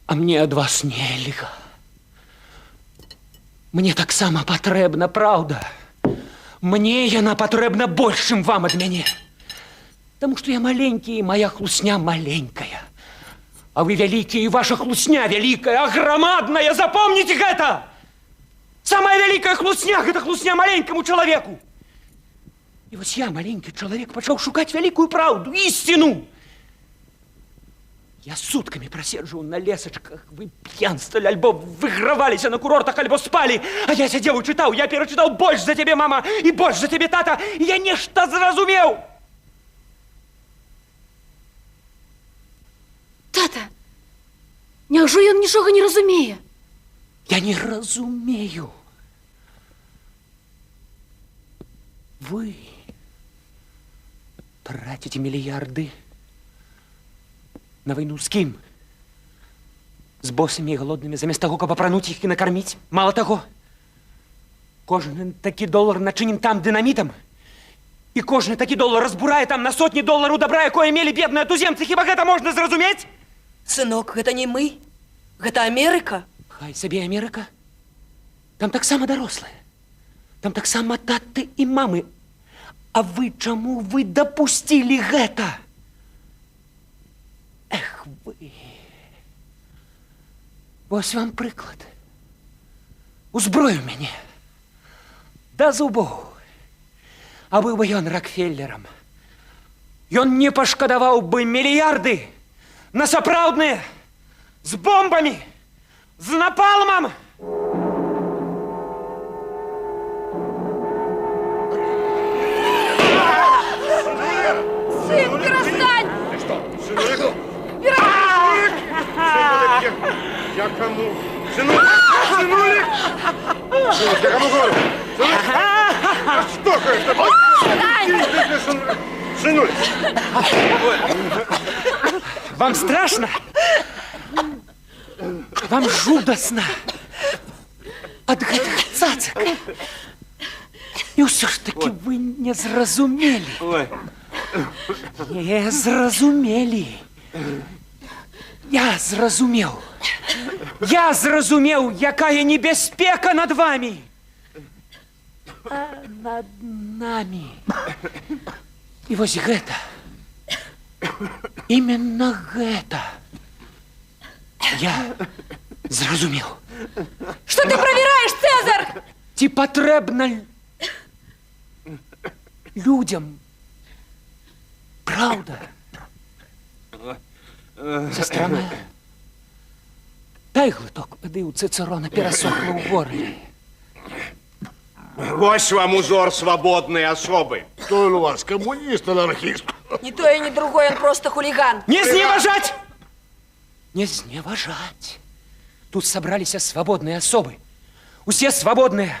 А мне от вас нельга. Мне таксама патрэбна правда. Мне яна патрэбна больш, чым вам ад мяне. Потому что я маленький, и моя хлусня маленькая. А вы великие, и ваша хлусня великая, огромадная, запомните это! Самая великая хлусня – это хлусня маленькому человеку. И вот я, маленький человек, пошел шукать великую правду, истину. Я сутками просидживал на лесочках, вы пьянствовали, альбо выигрывались на курортах, альбо спали. А я сидел и читал, я перечитал больше за тебе, мама, и больше за тебе, тата, и я нечто зразумел. Тата, няўжо ён нічога не разумее? Я не разумею. Вы тратите миллиарды на войну с кем? С боссами и голодными, заместо того, каб апрануть их и накормить. Мало того, кожны такі доллар начинен там динамитом, и кожны такі доллар разбурае там на сотни долларов добра, якое мели бедные туземцы. Хіба гэта можна зразумець? Сынок, гэта не мы, гэта Америка. Хай сабе Америка. Там таксама дарослыя. Там таксама таты і мамы. А вы чаму вы дапусцілі гэта? Эх вы. Вось вам прыклад. Узброю мяне. Да зубоў. А быў бы ён Рокфеллерам. Ён не пашкадаваў бы мільярды на сапраўдныя, з бомбамі, з напалмам. Сын, перестань! Ты что, сынулик? Сынулик! Я кому? Сынулик! Сынулик! Сынулик, я кому говорю? Сынулик! А что это? Сынулик! Вам страшно? Вам жудасно от гэтых цацак? І ўсё ж таки вы не зразумелі. Не зразумелі. Я зразумеў. Я зразумеў, якая небяспека над вами. А над нами. І вось гэта. Именно гэта. Я зразумеў. Что ты проверяешь, Цезарь? Ці патрэбна людям правда? Сестра моя, дай глоток воды, у Цицерона перасохла ў горле. Вось вам узор свободной особы. Кто он у вас, коммунист, анархист? Ни то и ни другой, он просто хулиган. Не зневажать! Не зневажать. Тут собрались свободные особы. Усе свободные.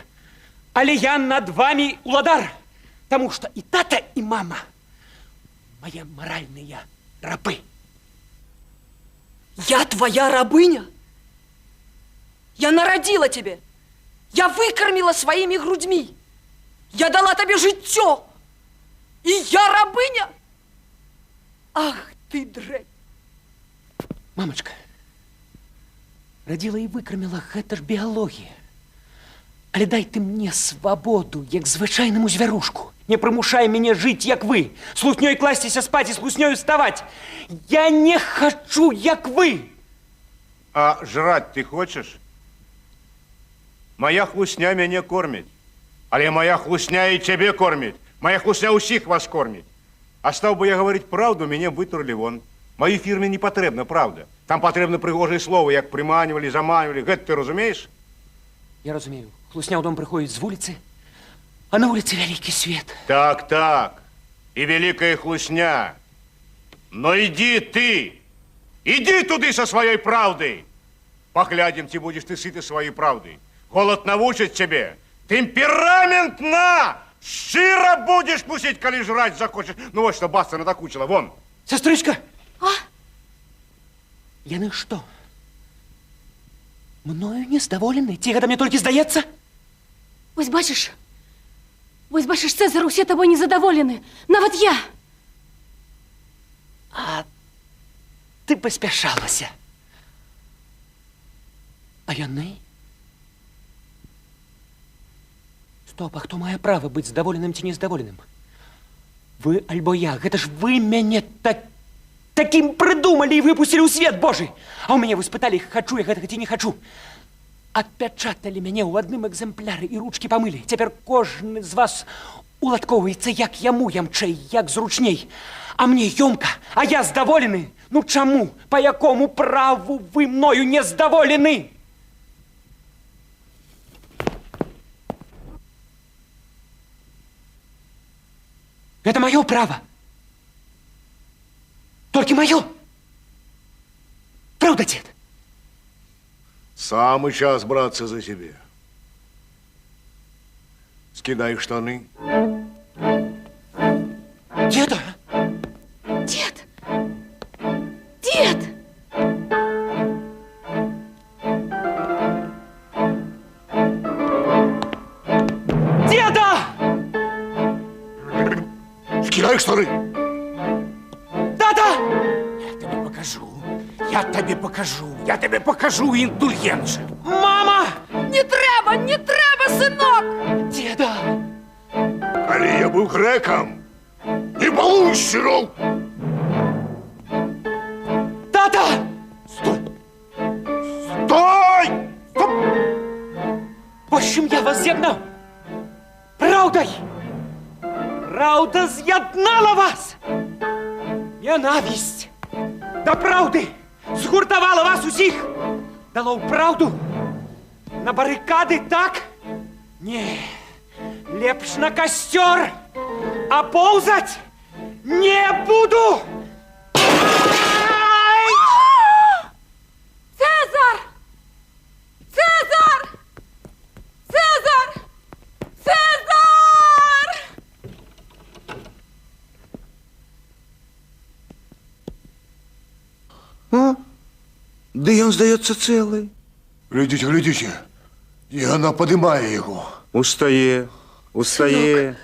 Але я над вами уладар. Потому что и тата, и мама мои моральные рабы. Я твоя рабыня? Я народила тебе. Я выкормила своими грудьми. Я дала тебе життё. И я рабыня? Ах ты, дрянь. Мамочка, родила и выкормила, гэта ж біялогія. Але дай ты мне свободу, як звычайнаму звярушку. Не прымушай мяне жыць, як вы. Слухнёй класціся спаць і слухнёй уставаць. Я не хочу, як вы. А жрать ты хочешь? Моя хлусня мяне кормить. Але моя хлусня и тебе кормить. Моя хлусня усіх вас кормить. А стал бы я говорить правду, меня вытурли вон. Моей фирме не потребна правда. Там потребно пригожие слова, як приманивали, заманивали. Гэта ты разумеешь? Я разумею. Хлусня ў дом прыходзіць з вуліцы, а на вуліцы вялікі свет. Так, так. И великая хлусня. Но иди ты. Иди туды со своей правдой. Поглядим, ты будешь ты сыты своей правдой. Голод навучит тебе. Темперамент на! Щиро будешь мусить, коли жрать захочешь. Ну вот что, баста надокучила, вон. Сестричка! А? Яны что? Мною не здаволены? Ці гэта мне толькі здаецца? Вось бачыш, Цэзар, усе табой незадаволены. Нават я. А ты паспяшалася. А яны? Стоп, а хто мае права быць здаволеным ці нездаволеным? Вы альбо я. Гэта ж вы мяне таким придумали и выпустили ў свет Божий. А у мяне вы спыталі, хачу я гэтага ці не хачу. Отпечатали мяне ў адным экземпляры і ручки памылі. Цяпер кожны з вас уладкоўваецца, як яму ямчэй, як зручней. А мне ёмка, а я здаволены. Ну чаму? Па якому праву вы мною не здаволены? Это мое право. Только мое. Правда, дед? Самый час браться за себе. Скидай штаны. Деда! Дед! Дед! Деда! Скидай штаны. Да-да! Я тебе покажу індульгенцію. Мама! Не трэба, сынок! Деда! Коли я был греком, не балуй щирол. Тата! Стой! Стой! Стоп! В общем, я вас з'єднав. Правдой! Правда з'єднала вас! Ненависть до правди згуртувала вас усіх! Дало ў правду на барикады, так? Не, лепш на костер, а ползать не буду! Цезар! Цезар! Цезар! Цезар! О, да ён, здаецца, цэлы. Глядите, глядите. И она поднимает его. Устае, устае.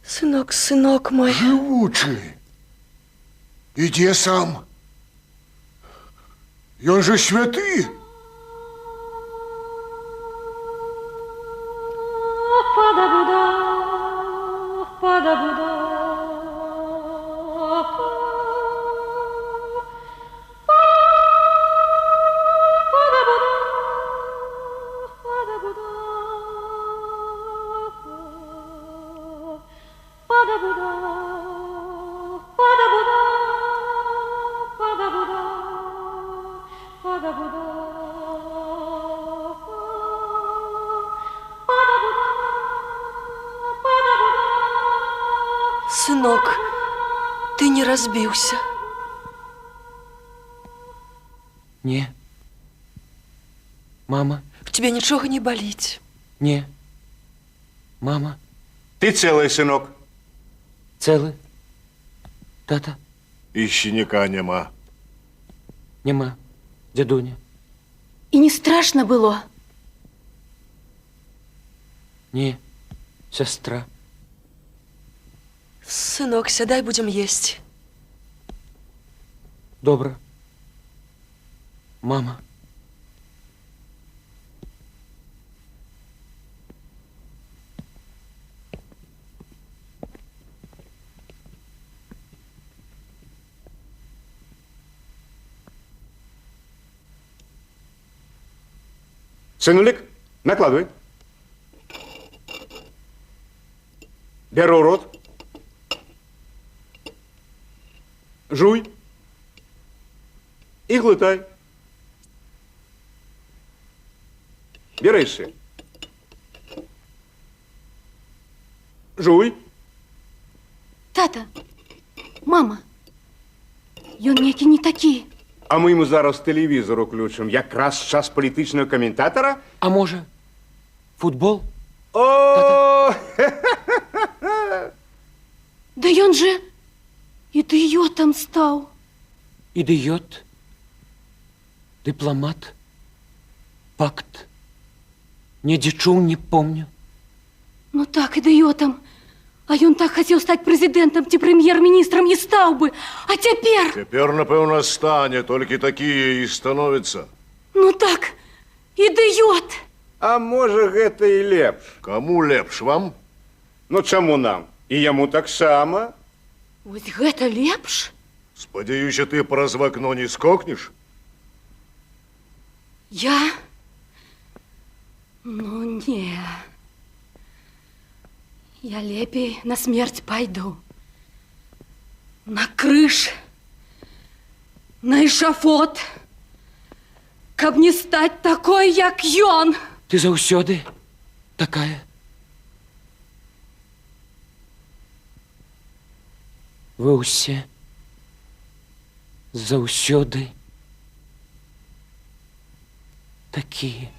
Сынок мой. Живучий. Иди сам. И он же святый. Сынок, ты не разбился? Не. Мама, В тебе ничего не болит? не. Мама, Ты целый, сынок. цэлы. Тата, І щеняка нема. нема. Дядуня, И не страшно было? не. Сестра. Сынок, сядай, будем есть. Добра. Мама. Сынулик, накладывай. Беру в рот. Жуй. И глытай. Бери ще. Жуй. Тата, мама, ён некі не такі. А ми йому зараз телевізор включимо. Якраз час політичного коментатора. А може, футбол? О! Да ён же ідыётам стаў. Ідыёт. Дыпламат. Пакт. Недзе чуў, не помню. Ну так, ідыётам. А ён так хацеў стаць прэзідэнтам ці прэм'ер-міністрам і стаў бы. А цяпер? Цяпер, напэўна, стане, толькі такія і становяцца. Ну так, ідыёт. А може, гэта і лепш. Каму лепш, вам? Ну, чаму нам? І яму таксама. Вось гэта лепш? Спадзяюся, ты праз вакно не скокнеш? Я? Ну, не. Я лепей на смерць пайду. На крыж. На эшафот. Каб не стаць такой, як ён. Ты заўсёды такая. Вы ўсе заўсёды такія.